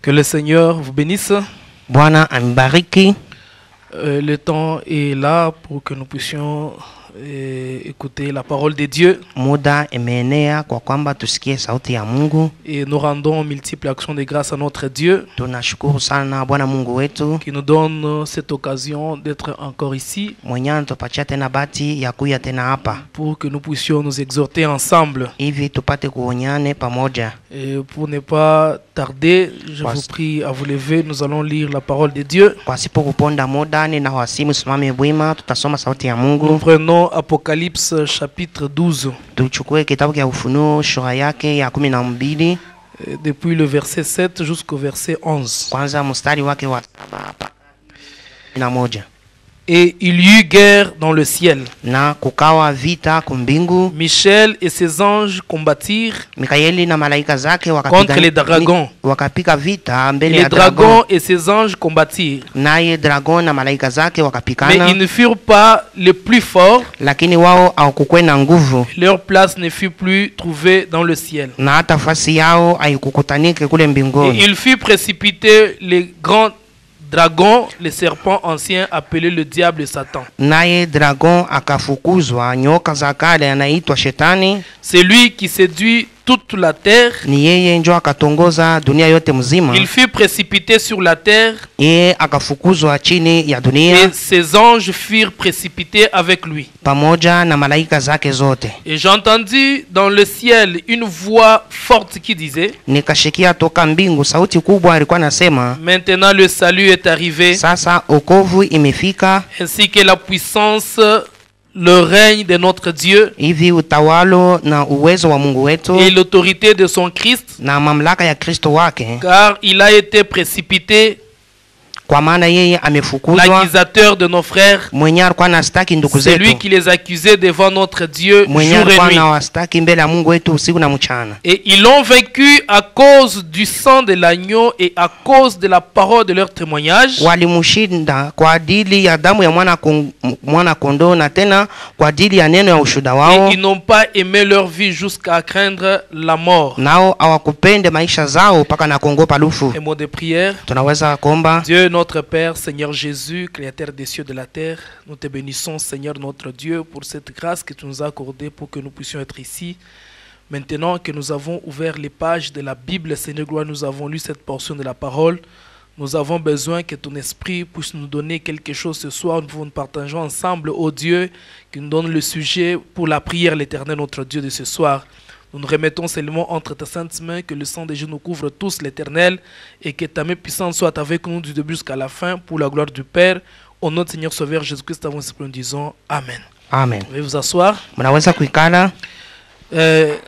Que le Seigneur vous bénisse. Bwana ambariki. Le temps est là pour que nous puissions écouter la parole de Dieu. Muda imeenea kwa kwamba tusikie sauti ya Mungu. Et nous rendons multiples actions de grâce à notre Dieu. Tunashukuru sana Bwana Mungu wetu qui nous donne cette occasion d'être encore ici. Mwenye anatupatia tena bahati ya kuja tena hapa. Pour que nous puissions nous exhorter ensemble. Hivi tupate kuonyane pamoja. Et pour ne pas tarder, je vous prie à vous lever, nous allons lire la parole de Dieu. Kwa sipo kuponda muda ni na wasimu simame bwima tutasoma sauti ya Mungu. Nous prenons Apocalypse chapitre 12. Tuchukue kitabu cha Ufunuo sura yake ya 12 depuis le verset 7 jusqu'au verset 11. Kwanza mstari wake wa 7. Et il y eut guerre dans le ciel. Na kukawa vita kumbingu. Michel et ses anges combattirent Mikaeli na malaika zake contre les dragons. Wakapika vita mbele ya dragon. Les dragons et ses anges combattirent. Naye dragon na malaika zake wakapikana. Mais ils ne furent pas les plus forts. Lakini wao hawakukwenda nguvu. Leur place ne fut plus trouvée dans le ciel. Na hata fasi yao haikukutanike kule mbinguni. Et il fut précipité les grands dragon, le serpent ancien appelé le diable et Satan. Naye dragon akafukuzwa, nyoka za kale anaitwa Shetani. C'est lui qui séduit toute la terre. Ni yeye ndio akatongoza dunia yote mzima. Il fut précipité sur la terre. Yeye akafukuzwa chini ya dunia. Et ses anges furent précipités avec lui. Pamoja na malaika zake zote. Et j'entendis dans le ciel une voix forte qui disait. Nikashikia toka mbingu sauti kubwa ilikuwa nasema. Maintenant le salut est arrivé. Sasa okovu imefika. Ainsi que la puissance, le règne de notre Dieu hivi utawalo na uwezo wa Mungu wetu et l'autorité de son Christ, na mamlaka ya Kristo wake, car il a été précipité, kwa maana yeye amefukuzwa, l'accusateur de nos frères, mwenye alikuwa anastaki ndugu zetu, celui qui les accusait devant notre Dieu jour mwenye et alikuwa nuit. anawastaki mbele ya Mungu wetu usiku na mchana. Et ils l'ont vaincu à cause du sang de l'agneau et à cause de la parole de leur témoignage. Walimshinda kwa ajili ya damu ya mwana kondoo na tena kwa ajili ya neno ya ushuhuda wao. Et ils n'ont pas aimé leur vie jusqu'à craindre la mort. Nao hawakupende maisha zao mpaka na kuogopa lufu. Un mot de prière. Tunaweza kuomba. Dieu notre Père, Seigneur Jésus, Créateur des cieux et de la terre, nous te bénissons, Seigneur notre Dieu, pour cette grâce que tu nous as accordée pour que nous puissions être ici. Maintenant que nous avons ouvert les pages de la Bible, Seigneur gloire, nous avons lu cette portion de la parole. Nous avons besoin que ton esprit puisse nous donner quelque chose ce soir. Nous partageons ensemble, ô Dieu, qui nous donne le sujet pour la prière, l'Éternel, notre Dieu, de ce soir. Nous nous remettons seulement entre tes saintes mains, que le sang de Jésus nous couvre tous, l'Éternel, et que ta main puissante soit avec nous du début jusqu'à la fin, pour la gloire du Père. Au nom de Seigneur Sauveur Jésus-Christ, avons nous disons Amen. Amen. Vous pouvez vous asseoir. Mnaweza kuikala.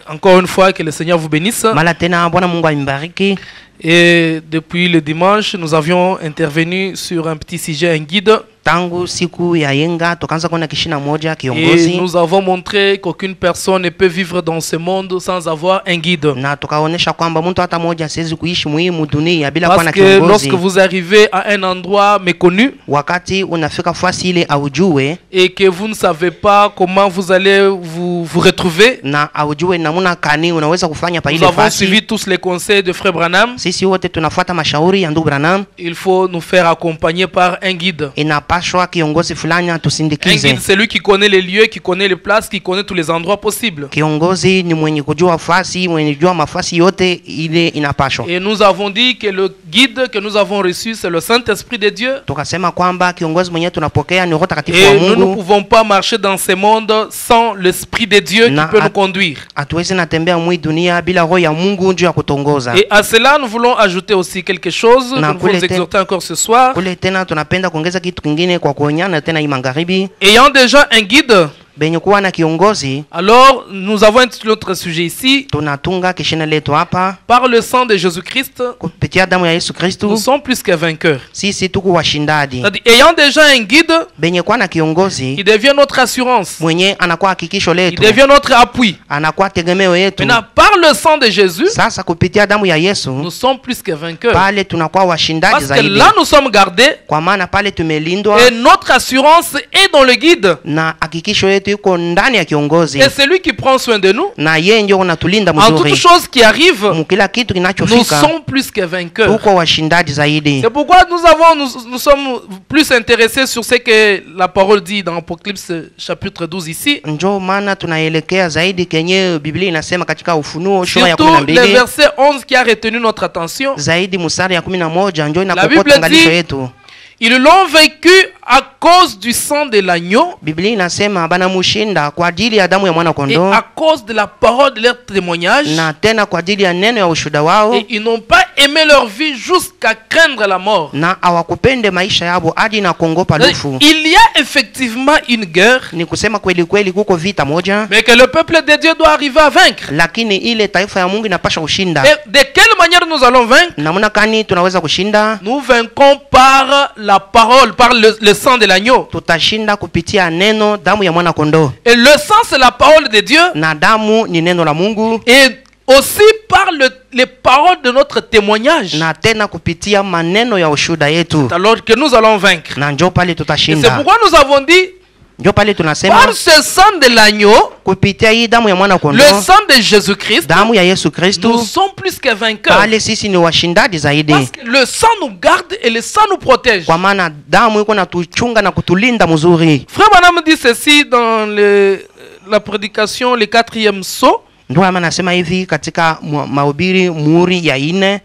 Encore une fois, que le Seigneur vous bénisse. Mala tena Bwana Mungu ambariki. Et depuis le dimanche, nous avions intervenu sur un petit sujet, un guide. Tangu siku ya yenga tukaanza kuona kishina moja kiongozi. Et nous avons montré qu'aucune personne ne peut vivre dans ce monde sans avoir un guide. Na tukaonesha kwamba mtu hata moja siwezi kuishi muhimu dunia bila kuwa na kiongozi. Parce que kiongozi. lorsque vous arrivez à un endroit méconnu, wakati unafika fasi ile aujue, et que vous ne savez pas comment vous allez vous retrouver, na aujue namuna kani unaweza kufanya pa ile nous avons fasi. suivi tous les conseils de Frère Branham. Sisi wote tunafuata mashauri ya ndugu Branham. Il faut nous faire accompagner par un guide. Inapashwa kiongozi fulani Un atusindikize. guide, c'est lui qui connaît les lieux, qui connaît les places, qui connaît tous les endroits possibles. Kiongozi ni mwenye kujua fasi, mwenye kujua mafasi yote ile inapashwa. Et nous avons dit que le guide que nous avons reçu, c'est le Saint-Esprit de Dieu. Tukasema kwamba kiongozi mwenye tunapokea ni Roho Takatifu wa Et nous ne Mungu. pouvons pas marcher dans ce monde sans l'Esprit de Dieu qui peut nous conduire. Hatuwezi natembea mwi dunia bila Roho ya Mungu njoo ya kutongoza. Et à cela, nous voulons ajouter aussi quelque chose. Nous voulons vous exhorter encore ce soir. Kule tena tunapenda kuongeza kitu kingine kwa kuonyana tena hii magharibi. Ayant déjà un guide, benye kuwa na kiongozi, alors nous avons intitulé notre sujet ici, tunatunga kishina letu hapa, par le sang de Jésus-Christ, kupitia damu ya Yesu Kristo, nous sommes plus que vainqueurs. sisi tuko washindaji. C'est-à-dire, ayant déjà un guide, benye kuwa na kiongozi, il devient notre assurance, mwenye anakuwa hakikisho il letu, devient notre appui. anakuwa tegemeo yetu. Maintenant, par le sang de Jésus, Sasa kupitia damu ya Yesu, nous sommes plus que vainqueurs. pale tunakuwa washindaji Parce que zaidi. là, nous sommes gardés Kwa maana pale tumelindwa, et notre assurance est dans le guide. na hakikisho yetu yetu iko ndani ya kiongozi, et c'est lui qui prend soin de nous. na yeye ndio unatulinda En toutes mzuri. choses qui arrivent, Mkila kitu nous kinachofika sommes plus que vainqueurs. tuko washindaji zaidi. C'est pourquoi nous sommes plus intéressés sur ce que la parole dit dans Apocalypse chapitre 12 ici. Njo maana tunaelekea zaidi kenye Biblia inasema katika Ufunuo sura ya Surtout le 12 verset 11 qui a retenu notre attention. zaidi mstari ya 11 njo La inakokota Bible angalisho dit, yetu. ils l'ont vaincu à cause du sang de l'agneau Biblia inasema banamushinda kwa ajili ya damu ya mwana et kondoo, à cause de la parole de leur témoignage. na tena kwa ajili ya neno ya ushuhuda wao, Et ils n'ont pas aimé leur vie jusqu'à craindre la mort. na awakupende maisha yabo hadi na kuogopa lufu. Il y a effectivement une guerre, Ni kusema kweli kweli kuko vita moja, mais que le peuple de Dieu doit arriver à vaincre. lakini ile taifa ya Mungu inapasha kushinda. Et de quelle manière nous allons vaincre? Namna kani tunaweza kushinda? Nous vaincons par la parole, par le sang de l'agneau. Tutashinda kupitia neno, damu ya mwana kondoo, Et le sang, c'est la parole de Dieu. na damu ni neno la Mungu, Et aussi par les paroles de notre témoignage. na tena kupitia maneno ya ushuhuda yetu, Alors que nous allons vaincre. na njo pale Et c'est tutashinda. pourquoi nous avons dit, Njo pale tunasema par ce sang de l'agneau, kupitia hii damu ya mwana le kondoo, sang de Jésus-Christ, damu ya Yesu nous Kristu, sommes plus que vainqueurs. pale sisi ni washindaji zaidi, Parce que le sang nous garde et le sang nous protège. kwa maana damu iko na tuchunga na kutulinda mzuri. Frère Branham dit ceci dans la prédication, le 4e saut. Ndio maana nasema hivi katika mahubiri muhuri ya 4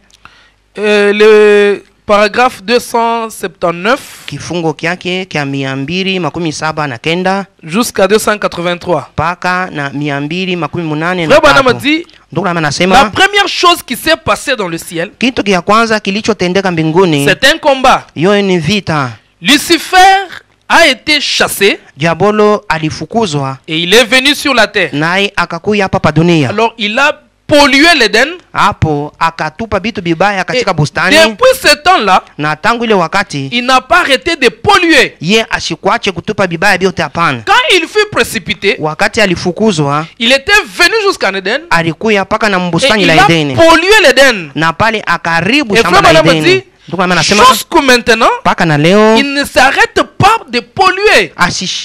Le paragraphe 279 kifungo kyake kya 279 jusqu'à 283. mpaka na 283. Frère Branham dit, Ndio maana la nasema première chose qui s'est passée dans le ciel, kitu kia kwanza kilichotendeka mbinguni, c'est un combat. hiyo ni vita. Lucifer a été chassé Diabolo alifukuzwa et il est venu sur la terre. naye akakuya hapa pa dunia, Alors il a pollué l'Éden. hapo akatupa vitu bibaya Et katika bustani, depuis ce temps-là, na tangu ile wakati il n'a pas arrêté de polluer. ye asikwache kutupa bibaya vyote, hapana. Quand il fut précipité, Wakati alifukuzwa il était venu jusqu'en Éden alikuya mpaka na et mbustani il la a Edeni, pollué l'Éden. na pale akaribu Et shamba frère la Branham Edeni. dit, Ndio maana nasema jusqu'à maintenant, mpaka na leo il ne s'arrête pas de polluer.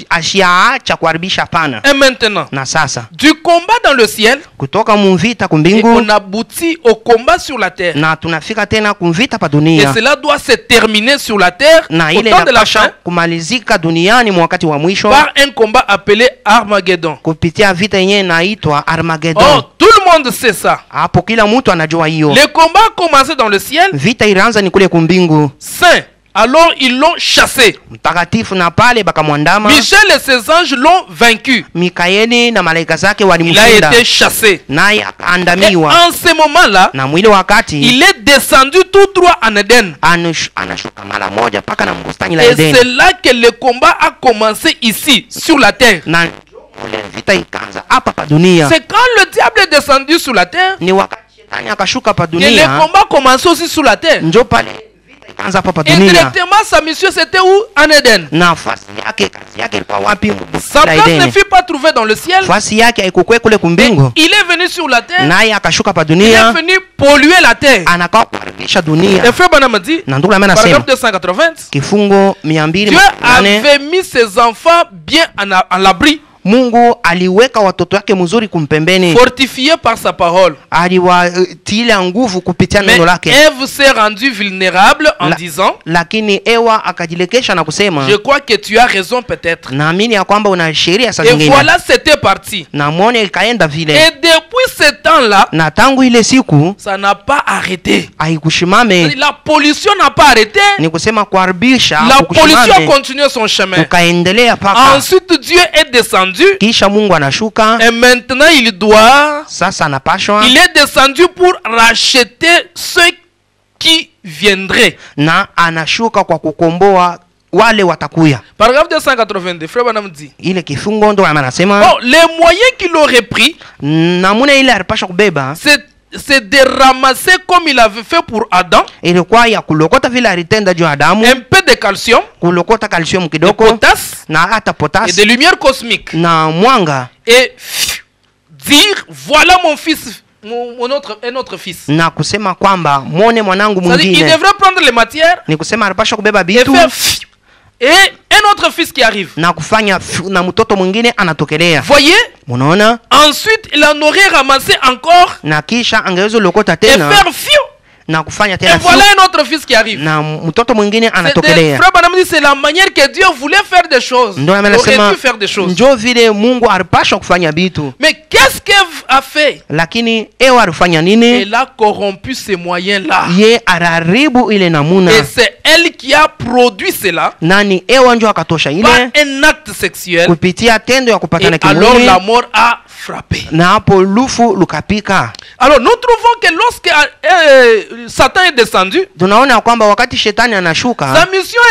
ashiaacha kuharibisha, hapana. Et maintenant, Na sasa du combat dans le ciel, kutoka muvita et kumbingu, on aboutit au combat sur la terre. na tunafika tena kumvita pa Et dunia, cela doit se terminer sur la terre na au ile temps de la fin inapasha kumalizika duniani mwa wakati wa mwisho par un combat appelé Armageddon. kupitia vita yenyewe inaitwa Armageddon. Oh, tout le monde sait ça. Hapo kila mtu anajua hiyo Le combat a commencé dans le ciel, vita ilianza ni kule kumbingu saint. Alors ils l'ont chassé. mtakatifu, na pale bakamwandama. Michel et ses anges l'ont vaincu. Mikaeli na malaika zake Il a walimshinda, été chassé. naye Et akaandamiwa, en ce moment-là, na mwili wakati il est descendu tout droit en Éden. anashuka mara moja mpaka na mbustani la Et Edeni, c'est là que le combat a commencé ici, sur la terre. na ule vita ikaanza hapa pa dunia. C'est quand le diable est descendu sur la terre Ni wakati shetani akashuka pa que le dunia, combat commençait aussi sur la terre. njo pale vita ikaanza hapa pa Et dunia. directement, sa mission c'était où? En Éden. Nafasi yake, kazi yake ilikuwa wapi? Sa Mbustani la place ne Edeni. fut pas trouvée dans le ciel. Nafasi yake haikukwe kule kumbingu, Il est venu sur la terre. naye akashuka pa Il est dunia, venu polluer la terre. anakaa kuharibisha Et dunia. frère Branham dit, Na ndugu nami anasema paragraphe 280, kifungo Dieu 208, avait mis ses enfants bien en l'abri, Mungu aliweka watoto wake mzuri kumpembeni, fortifiés par sa parole. aliwatilia nguvu kupitia Mais neno lake. Ève s'est rendue vulnérable en disant, Lakini Ewa akajilekesha na kusema, je crois que tu as raison peut-être. naamini ya kwamba una sheria saa Et zingine. voilà, c'était parti. Na mwone ikaenda Et vile, depuis ce temps-là, na tangu ile siku ça n'a pas arrêté. haikushimame. La pollution n'a pas arrêté. Ni kusema kuharibisha La pollution a hakukushimame, continué son chemin. ukaendelea paka Ensuite, Dieu est descendu. kisha Mungu anashuka. Et maintenant, il doit... Sasa anapashwa Il est descendu pour racheter ceux qui viendraient. na anashuka kwa kukomboa wale watakuya. Paragraphe 282, frère Branham dit, Ile kifungo ndo anasema oh, les moyens qu'il aurait pris, namuna ile alipasha kubeba c'est de ramasser comme il avait fait pour Adam, ilikuwa ya kulokota vile alitenda juu ya Adamu, un peu de calcium, kulokota calcium de kidogo potasse na hata et potas de lumière cosmique. na mwanga, Et dire, voilà mon fils, un autre fils. na kusema kwamba mwone mwanangu C'est-à-dire, il mwingine. devrait prendre les matières Ni kusema alipasha kubeba et bitu faire Et un autre fils qui arrive. na kufanya na mtoto mwingine anatokelea. Voyez? Munaona? Ensuite, il en aurait ramassé encore Na kisha angeweza lokota et tena faire fiu. na kufanya Et tena voilà un autre fils qui arrive. na mtoto mwingine C'est anatokelea. frère Branham dit, c'est la manière que Dieu voulait faire des choses. Ndio Il aurait amesema dû faire des choses. njo vile Mungu alipasha kufanya vitu, Mais qu'est-ce qu'Ève a fait? lakini Ewa alifanya nini? Elle a corrompu ces moyens-là. Ye araribu ile namuna. Et c'est elle qui a produit cela Nani? Ewa njo akatosha par ile un acte sexuel. kupitia tendo ya Et kupatana alors kimwili, la mort a frappé. na hapo lufu lukapika. Alors nous trouvons que lorsque Satan est descendu, Tunaona kwamba wakati shetani sa anashuka, mission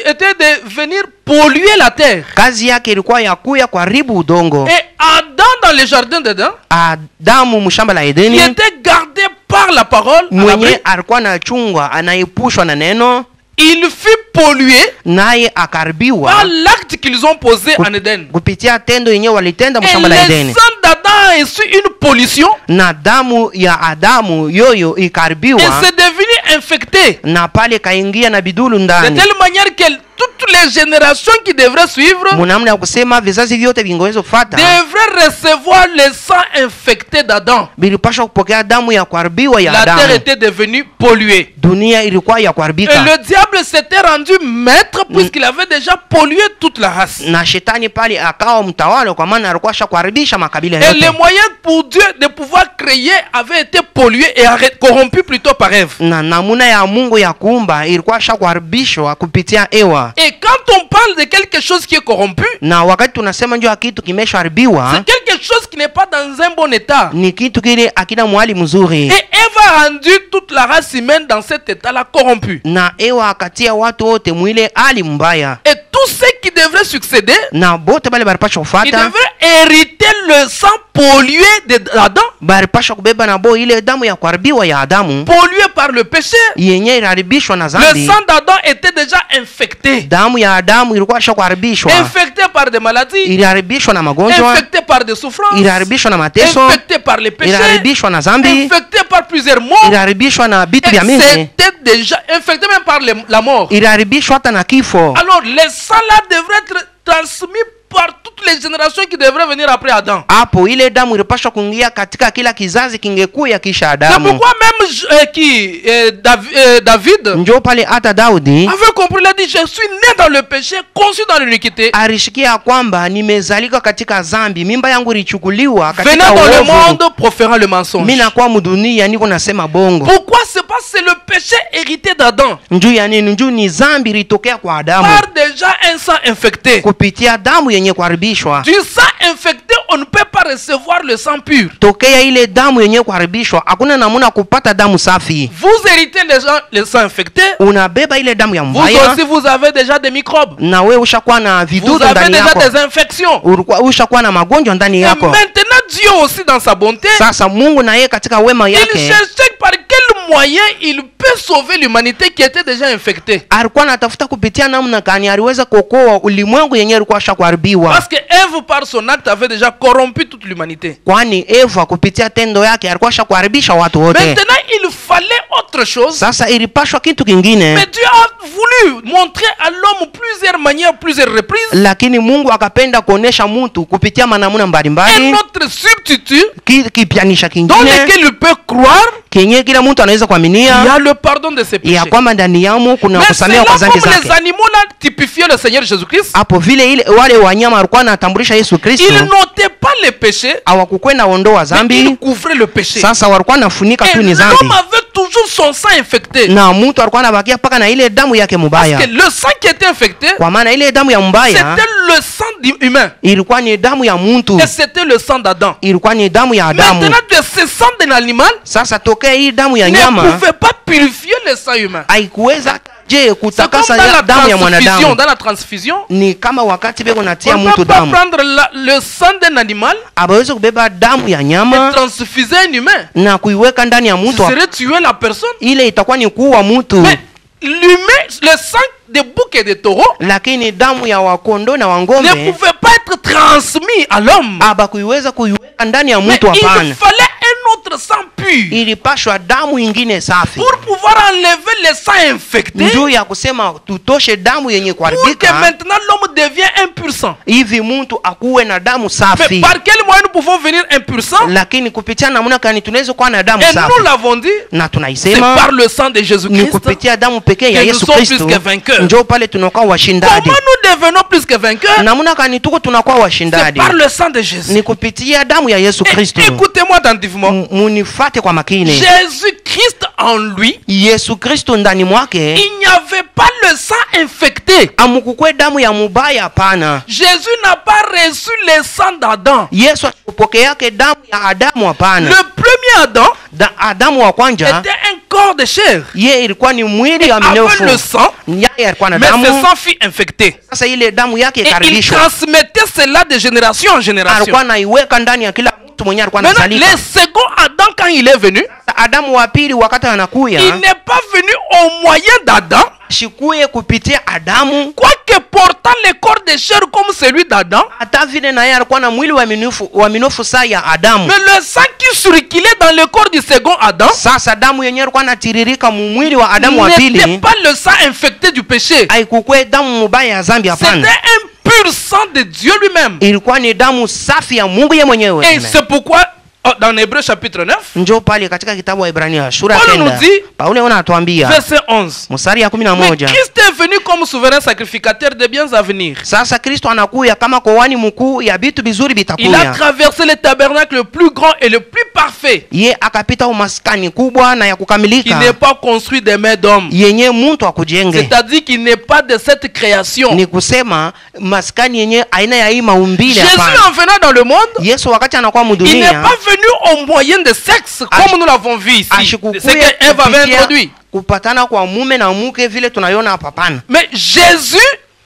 était de venir polluer la terre. kazi yake ilikuwa ya kuya kuharibu udongo. Et Adam dans le jardin d'Éden, Adamu mshamba la qui Edeni était gardé par la parole, à l'abri, mwenye alikuwa anachungwa anaepushwa na neno, il fut pollué naye par akaribiwa l'acte qu'ils ont posé en Éden. kupitia tendo yenyewe walitenda Et mshamba la le Edeni, sang d'Adam a reçu une pollution na damu ya Adamu yoyo et ikaribiwa, c'est devenu infecté. na pale kaingia na bidulu De ndani. telle manière que toutes les générations qui devraient suivre Munamna ya kusema vizazi vyote vingeweza kufuata devraient recevoir le sang infecté d'Adam. bilipasha kupokea damu ya kuharibiwa ya La terre Adamu. était devenue polluée. Dunia ilikuwa ya Et kuharibika, le diable s'était rendu maître puisqu'il avait déjà pollué toute la race. na shetani pale akawa mtawala, kwa maana alikuwa kuharibisha makabila Et les yote, moyens pour Dieu de pouvoir créer avaient été pollués et corrompus plutôt par Ève. na namuna ya Mungu ya kuumba ilikuwa kuharibishwa kupitia Ewa. Et quand on parle de quelque chose qui est corrompu, Na wakati tunasema njoo kitu kimeshaharibiwa, c'est quelque chose qui n'est pas dans un bon état. ni kitu kile akina mwali mzuri, Et Ève a rendu toute la race humaine dans cet état-là corrompu. na Ewa akatia watu wote mwile ali mbaya, Et tous ceux qui devraient succéder, na bote bale baripasha ils kufuata devraient hériter le sang pollué d'Adam, baripasha kubeba na bo ile damu ya kuharibiwa ya Adamu pollué par le péché. yenye iliharibishwa na Le dhambi. sang d'Adam était déjà infecté. Damu ya Adamu ilikuwa kuharibishwa, Infecté par des maladies, iliharibishwa na magonjwa, infecté par des souffrances, iliharibishwa na mateso, infecté par les péchés, iliharibishwa na dhambi, infecté par plusieurs morts. iliharibishwa na vitu Et vya mingi, c'était déjà infecté même par la mort. iliharibishwa hata na kifo. Alors, les sangs-là devraient être transmis par toutes les générations qui devraient venir après Adam. Hapo ile damu ilipaswa kuingia katika kila kizazi kingekuya kisha C'est Adamu. pourquoi même David Njo pale hata Daudi avait compris, il a dit, je suis né dans le péché, conçu dans l'iniquité. alishikia kwamba nimezalika katika zambi, mimba yangu ilichukuliwa katika Venant dans le uovu, monde, proférant le mensonge. mimi nakuwa mudunia niko nasema bongo. Pourquoi? C'est parce que c'est le péché hérité d'Adam. Njuu ya nini? Njuu ni zambi ilitokea kwa Adamu Par déjà un sang infecté. kupitia damu yenye kuharibishwa. Du sang infecté, on ne peut pas recevoir le sang pur. Tokea ile damu yenye kuharibishwa hakuna namuna kupata damu safi. Vous héritez le sang infecté. Unabeba ile damu ya Vous mbaya, aussi, vous avez déjà des microbes. na we ushakuwa na Vous vidudu avez ndani déjà yako, des infections. ushakuwa na magonjwa ndani Et yako. maintenant, Dieu aussi, dans sa bonté, Sasa Mungu na yeye katika wema il yake cherchait par quel moyen il peut sauver l'humanité qui était déjà infectée. alikuwa anatafuta kupitia namna gani aliweza kuokoa ulimwengu yenyewe ilikuwa kuharibiwa, Parce que Ève, par son acte, avait déjà corrompu toute l'humanité. kwani Eva kupitia tendo yake alikuwa kuharibisha watu wote. Maintenant, il fallait autre chose. Sasa ilipashwa kitu kingine, Mais Dieu a voulu montrer à l'homme plusieurs manières, plusieurs reprises, lakini Mungu akapenda kuonesha mtu kupitia manamuna un mbalimbali, autre substitut kipianisha dans kingine lequel il peut croire kenye kila mtu anaweza qu'il y kuaminia a le pardon de ses péchés. ya kwamba ndani yamo kuna Mais c'est kusamehewa là kwa dhambi comme les zake. animaux là typifiaient le Seigneur Jésus-Christ. Hapo vile ile wale wanyama walikuwa wanatambulisha Yesu Kristo, Ils n'ôtaient pas les péchés, hawakukwenda ondoa mais dhambi, ils couvraient le péché. sasa walikuwa nafunika Et tu ni dhambi, l'homme avait toujours son sang infecté. na mtu alikuwa anabakia paka na ile damu yake Parce mubaya, que le sang qui était infecté, kwa maana ile damu ya mbaya c'était le sang humain. ilikuwa ni damu ya mtu, Et c'était le sang d'Adam. ilikuwa ni damu ya Adamu. Maintenant, de ce sang d'un animal Sasa tokea hii damu ya ne nyama pouvait pas purifier le sang humain. haikuweza je C'est comme kutakasa dans la damu ya transfusion. mwanadamu. Dans la transfusion, Ni kama wakati beko natia on ne mtu peut pas damu, prendre le sang d'un animal abawezi kubeba damu ya et nyama transfuser un humain. na kuiweka ndani ya Ce mtu, serait tuer la personne. ile itakuwa ni kuua mtu. Mais l'humain, le sang des boucs et des taureaux Lakini damu ya wakondo na ne wangombe pouvait pas être transmis à l'homme. abakuiweza kuiweka ndani ya Mais mtu, il hapana. fallait un autre sang pur. pur. ilipashwa damu ingine safi Pour pouvoir enlever les sangs infectés. njoo ya kusema tutoshe damu yenye Pour que kuharibika maintenant l'homme devienne impur sang. hivi mtu akuwe na damu Mais safi par quel moyen nous pouvons venir impur sang? lakini kupitia namna gani tunaweza kuwa na damu Et safi nous l'avons dit, na c'est tunaisema par le sang de ni Jésus-Christ. kupitia damu pekee ya que nous Yesu sommes Kristo plus que vainqueurs. njoo pale tunakuwa washindaji Comment nous devenons plus que vainqueurs? namna gani tuko tunakuwa C'est washindaji par le sang de Jésus. ni kupitia damu ya Yesu Et Kristo écoutez-moi attentivement. munifate kwa makini Jésus-Christ en lui, Yesu Kristo ndani mwake il n'y avait pas le sang infecté. amukukwe damu ya mubaya hapana Jésus n'a pas reçu le sang d'Adam. Yesu akupokeake damu ya Adamu hapana Le premier Adam Adamu wa kwanza était un corps de chair. ye ilikuwa ni mwili wa Avec minofu le sang, yeye alikuwa na mais ce damu sang fut infecté. sasa ile damu yake Et il ikaribishwa transmettait cela de génération en génération. alikuwa naiweka ndani ya kila mtu mwenye alikuwa Maintenant, anazalika le second Adam, quand il est venu, Adamu wa pili wakati anakuya il n'est pas venu au moyen d'Adam, shikuye kupitia Adamu quoique portant le corps de chair comme celui d'Adam, hata vile naye alikuwa na mwili wa minofu saa ya Adamu mais le sang qui circulait dans le corps du second Adam sasa damu yenyewe ilikuwa inatiririka mu mwili wa Adamu wa n'était pili pas le sang infecté du péché. haikukwe damu mubaya ya zambi C'était hapana un pur sang de Dieu lui-même. ilikuwa ni damu safi ya Mungu ye mwenyewe Et c'est pourquoi, dans Hébreux chapitre 9, njoo pale katika kitabu wa Ibrania sura Paulo 9 nous dit, Paulo anatuambia verset 11. mstari ya Mais 11 Christ est venu comme souverain sacrificateur des biens à venir. sasa Kristo anakuya kama kohani mkuu ya vitu vizuri Il a bitakuya traversé le tabernacle le plus grand et le plus parfait, ye akapita umaskani kubwa na ya qui kukamilika n'est pas construit des mains d'hommes. yenye muntu akujenge C'est-à-dire qu'il n'est pas de cette création. ni kusema maskani yenye aina ya hii maumbile Jésus, hapana en venant dans le monde, Yesu wakati anakuwa il n'est mudunia pas venu au moyen de sexe, comme nous l'avons vu ici. C'est ashikukuye ce qu'Ève avait kupitia introduit. kupatana kwa mume na mke vile tunaiona hapa pana Mais Jésus,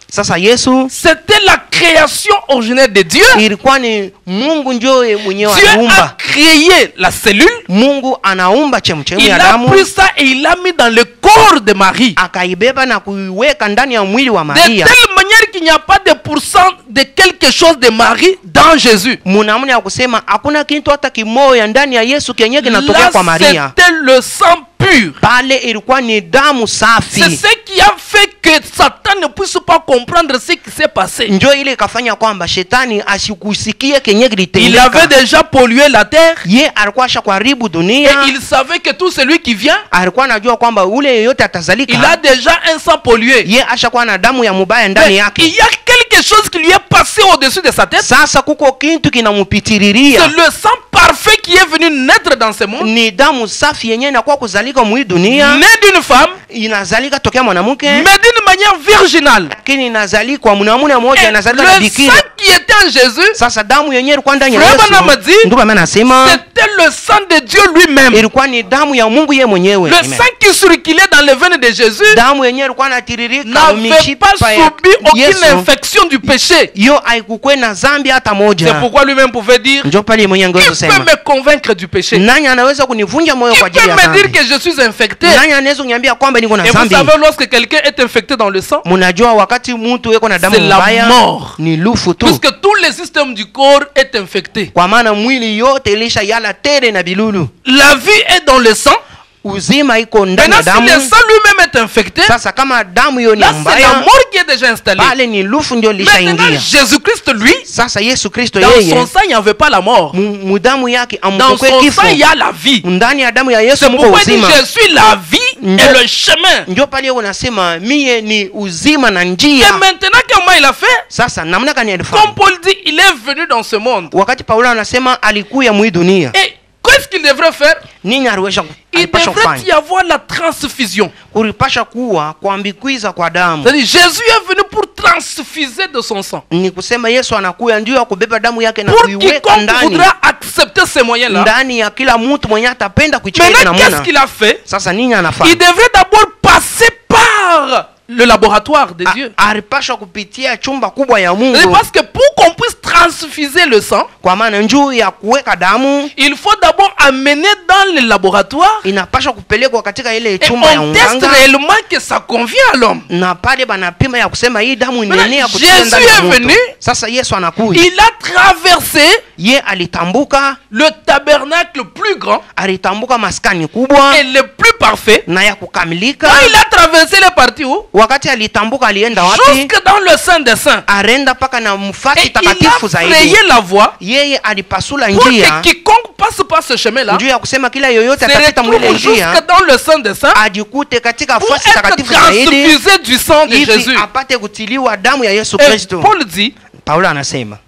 sasa Yesu c'était la création originelle de Dieu. ilikuwa ni Mungu njoo mwenyewe Dieu a anaumba créé la cellule. Mungu anaumba chemchemu Il ya a damu pris ça et il l'a mis dans le corps de Marie. akaibeba na kuiweka ndani ya mwili wa De Maria telle manière qu'il n'y a pas de pourcent de quelque chose de Marie dans Jésus. munamna ya kusema hakuna kitu hata kimoya ndani ya Yesu kenye kinatokea kwa Là, Maria c'était le sang pur. pale ilikuwa ni damu C'est safi ce qui a fait que Satan ne puisse pas comprendre ce qui s'est passé. njoo ile ikafanya kwamba shetani asikusikie kenye Il kilitendeka avait déjà pollué la terre ye alikuwa ashakuharibu et dunia il savait que tout celui qui vient, alikuwa anajua kwamba ule yeyote il a atazalika déjà un sang pollué. ye ashakuwa na damu ya mubaya ndani Mais il yake y a quelque chose qui lui est passé au-dessus de sa tête. sasa kuko kintu kinamupitiriria C'est le sang parfait qui est venu naître dans ce monde, ni damu safi yenye inakuwa kuzalika mwi dunia né d'une femme, inazalika tokea mwanamke mais d'une manière virginale. lakini inazalikwa mwanamuna moja Et inazalika na le bikira sang qui était en Jésus, sasa damu yenyewe ilikuwa ndani ya Frère Yesu Branham a dit, ndugu mimi anasema c'était le sang de Dieu lui-même. ilikuwa ni damu ya Mungu ye mwenyewe Le Amen. sang qui circulait dans les veines de Jésus damu yenyewe ilikuwa inatiririka n'avait pas mishipa ya subi aucune Yesu infection du péché. yo haikukwe na zambi hata C'est moja pourquoi lui-même pouvait dire, ndio pale mwenyewe qui ngozo peut sema me convaincre du péché? nani anaweza kunivunja moyo Qui kwa ajili peut ya me dire dhambi que je suis infecté? nani anaweza kuniambia kwamba niko na Et vous zambi savez, lorsque quelqu'un est infecté dans le sang, mnajua wakati mtu yuko na damu c'est la mbaya mort. ni lufu tu Puisque tous les systèmes du corps est infecté. kwa maana mwili yote ilisha yala tere na bilulu La vie est dans le sang. uzima iko ndani Maintenant, ya si le damu sang lui-même est infecté, sasa kama damu hiyo ni là, c'est la mbaya mort qui est déjà installée. pale ni lufu ndio Maintenant, lishaingia Jésus-Christ, lui, sasa Yesu Kristo dans son yeye sang, il n'y avait pas la mort. mudamu yake Dans amkokwe son kifo sang, il y a la vie. ndani ya damu ya Yesu C'est mko pourquoi il dit, uzima je suis la vie et le chemin. ndio pale yeye unasema mie ni uzima na Et njia maintenant, comment il a fait? sasa namna gani Comme alifanya Paul dit, il est venu dans ce monde. wakati Paulo anasema alikuya mwi dunia Et qu'est-ce qu'il devrait faire? nini aliweza Il alipasha devrait y kufanya avoir la transfusion. kulipasha kuwa kuambikwiza kwa damu C'est-à-dire, Jésus est venu pour transfuser de son sang. ni kusema Yesu anakuya ndio ya kubeba damu yake na Pour kuiweka quiconque ndani voudra accepter ces moyens-là. ndani ya kila mtu mwenye atapenda kuichukua ile Maintenant, qu'est-ce namuna qu'il a fait? sasa nini Il anafanya devrait d'abord passer par le laboratoire de Dieu. alipasha kupitia chumba kubwa ya C'est Mungu parce que pour qu'on puisse transfuser le sang, kwa maana njuu ya kuweka damu il faut d'abord amener dans le laboratoire inapasha kupelekwa katika ile et chumba ya on teste unganga réellement que ça convient à l'homme. na pale banapima ya kusema hii damu Maintenant, inenea kutia Jésus ndani ya est mtu. venu. Sasa Yesu anakuja Il a traversé ye alitambuka le tabernacle plus grand alitambuka maskani kubwa et le plus parfait. na ya kukamilika. Quand il a traversé les parties où? Wakati alitambuka alienda wapi? Jusque dans le Saint des Saints. Arenda paka na mfasi Et il takatifu a zaidi. frayé la voie Yeye alipasula pour njia que quiconque passe par ce chemin-là njia ya kusema kila yoyote se atapita mwile retrouve njia jusque dans le Saint des Saints ajikute katika pour fasi être takatifu zaidi transfusé du sang de hivi Jésus. apate kutiliwa damu ya Yesu Et Kristo. Paul dit, Paulo anasema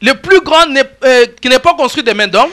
le plus grand qui n'est pas construit de main d'homme,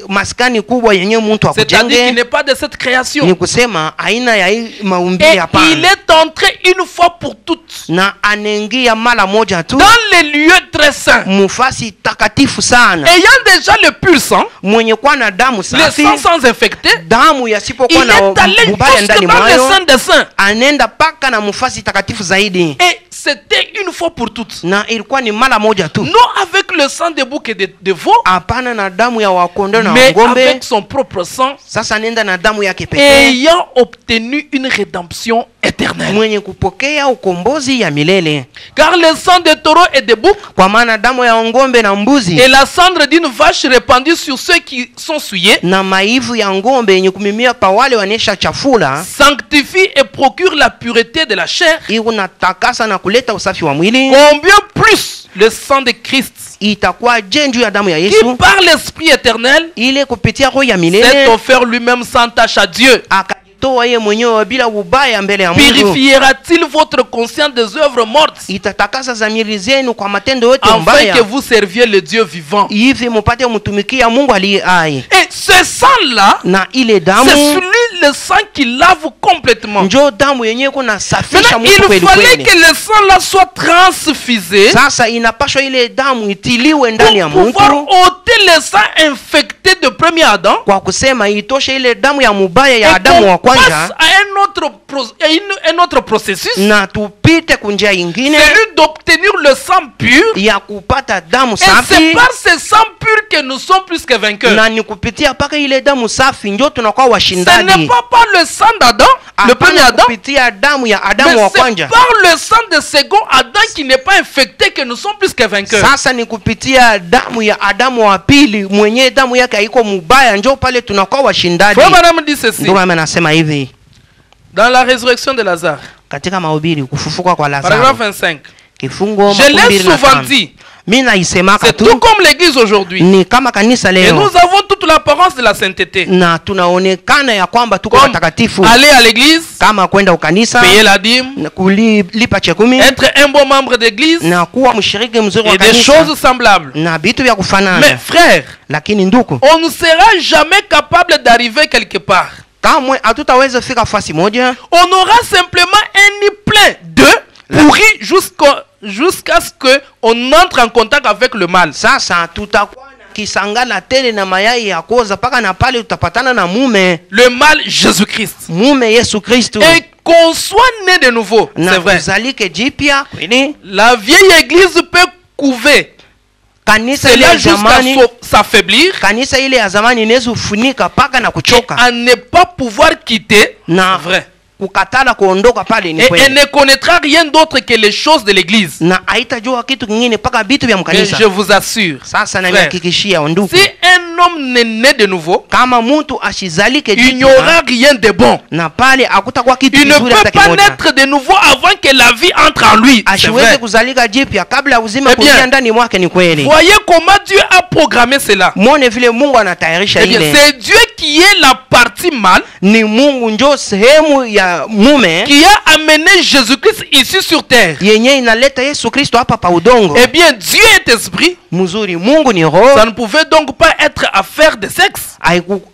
maskani kubwa yenye mtu c'est-à-dire qui akujenge n'est pas de cette création. ni kusema aina ya hii maumbile Et hapana, il est entré une fois pour toutes na anaingia mara moja tu dans les lieux très saints, mufasi takatifu sana, ayant déjà le pur sang, mwenye kuwa na damu le safi, sang sans infecté. damu Il yasipokuwa na est allé mubaya ndani jusque dans le mwayo, Saint des Saints. anenda paka na mufasi takatifu zaidi, Et c'était une fois pour toutes. na ilikuwa ni mara moja tu, Non avec le sang de bouc et de veau, hapana na damu ya wakondo na mais ngombe. avec son propre sang, Sasa nenda na damu yake pekee, ayant obtenu une rédemption éternelle. mwenye kupokea ukombozi ya milele, Car le sang de taureau et de bouc kwa maana damu ya ngombe na mbuzi et la cendre d'une vache répandue sur ceux qui sont souillés na maivu ya ngombe yenye kumimia pa wale wanesha chafula sanctifie et procure la pureté de la chair. iko na takasa na kuleta usafi wa mwili. Combien plus le sang de Christ Itakuwa je juu ya damu ya qui Yesu par l'Esprit éternel ile kupitia roho ya s'est milele offert lui-même sans tache à Dieu. akajitoa yeye mwenyewe bila ubaya mbele ya Mungu. Purifiera-t-il votre conscience des œuvres mortes Itatakasa dhamiri zenu kwa matendo yote afin que mbaya vous serviez le Dieu vivant? hivi mupate mtumikia Mungu aliye hai. Et ce sang-là, Na ile c'est damu celui, le sang qui lave complètement. njo damu yenyewe kuna safisha Maintenant, mtu il kweli fallait kweli. que le sang-là soit transfusé Sasa inapashwa ile damu itiliwe ndani ya pour pouvoir mtu ôter le sang infecté de premier Adam kwa kusema itoshe ile damu ya mubaya ya et Adamu wa qu'on passe kwanza à un autre processus, na tupite kunjia ingine celui d'obtenir le sang pur. ya kupata damu Et c'est safi, par ce sang pur que nous sommes plus que vainqueurs. na ni kupitia paka ile damu safi njo tunakuwa Ce n'est washindaji. pas par le sang d'Adam, le premier Hapana Adam, kupitia damu ya mais Adamu wa c'est kwanza. par le sang de second Adam qui n'est pas infecté que nous sommes plus que vainqueurs. Sasa ni kupitia damu ya Adamu wa pili mwenye damu yake haiko mubaya, njo pale tunakuwa washindaji. Frère Madame dit ceci, Ndio maana anasema hivi dans la résurrection de Lazare, katika mahubiri kufufuka kwa paragraphe Lazaro, 25. kifungo Je l'ai souvent 25. dit, Mimi naisemaka c'est tu tout comme l'église aujourd'hui. ni kama kanisa Et leo, nous avons toute l'apparence de la sainteté. na tunaonekana ya kwamba tuko Comme watakatifu, aller à l'église, kama kwenda ukanisa payer la dîme, na kulipa chekumi être un bon membre d'église na kuwa mshiriki mzuri wa et des kanisa choses semblables. na vitu vya kufanana. Mais frère, Lakini nduku, on ne sera jamais capable d'arriver quelque part. kamwe hatutaweza fika fasi moja, On aura simplement un nid plein d'œufs pourris jusqu'à ce qu'on entre en contact avec le mal. sasa tutakuwa na kisangala tele na mayai ya koza paka na pale tutapatana na mume Le mal, Jésus-Christ. Yesu Kristo, Et qu'on soit né de nouveau, c'est na vrai. kuzalike jipya kweli. La vieille église peut couver Kanisa ile cela ya jusqu'à zamani, s'affaiblir kanisa ile ya zamani inaweza kufunika paka na et kuchoka à ne pas pouvoir quitter. na Vrai. kukatala kuondoka pale, ni Et elle kweli, ne connaîtra rien d'autre que les choses de l'église. na haitajua kitu kingine paka vitu vya Mais mkanisa. je vous assure, Sasa frère, nanihakikishia ndugu, si un homme n'est né de nouveau, kama mtu ashizalike il n'y jipya aura rien de bon. na pale hakutakuwa kitu Il ne kizuri hata peut pas kimoja. naître de nouveau avant que la vie entre en lui. C'est Asiweze vrai. kuzalika jipya kabla uzima Eh bien, kuingia ndani mwake, ni kweli. Voyez comment Dieu a programmé cela. Mwone vile Mungu anatayarisha Eh bien, ile. c'est Dieu qui est la partie mâle, Ni Mungu njo sehemu ya mume qui a amené Jésus-Christ ici sur terre. yenye inaleta Yesu Kristo hapa pa udongo. Eh bien, Dieu est esprit. Mzuri, Mungu ni roho. Ça ne pouvait donc pas être affaire de sexe.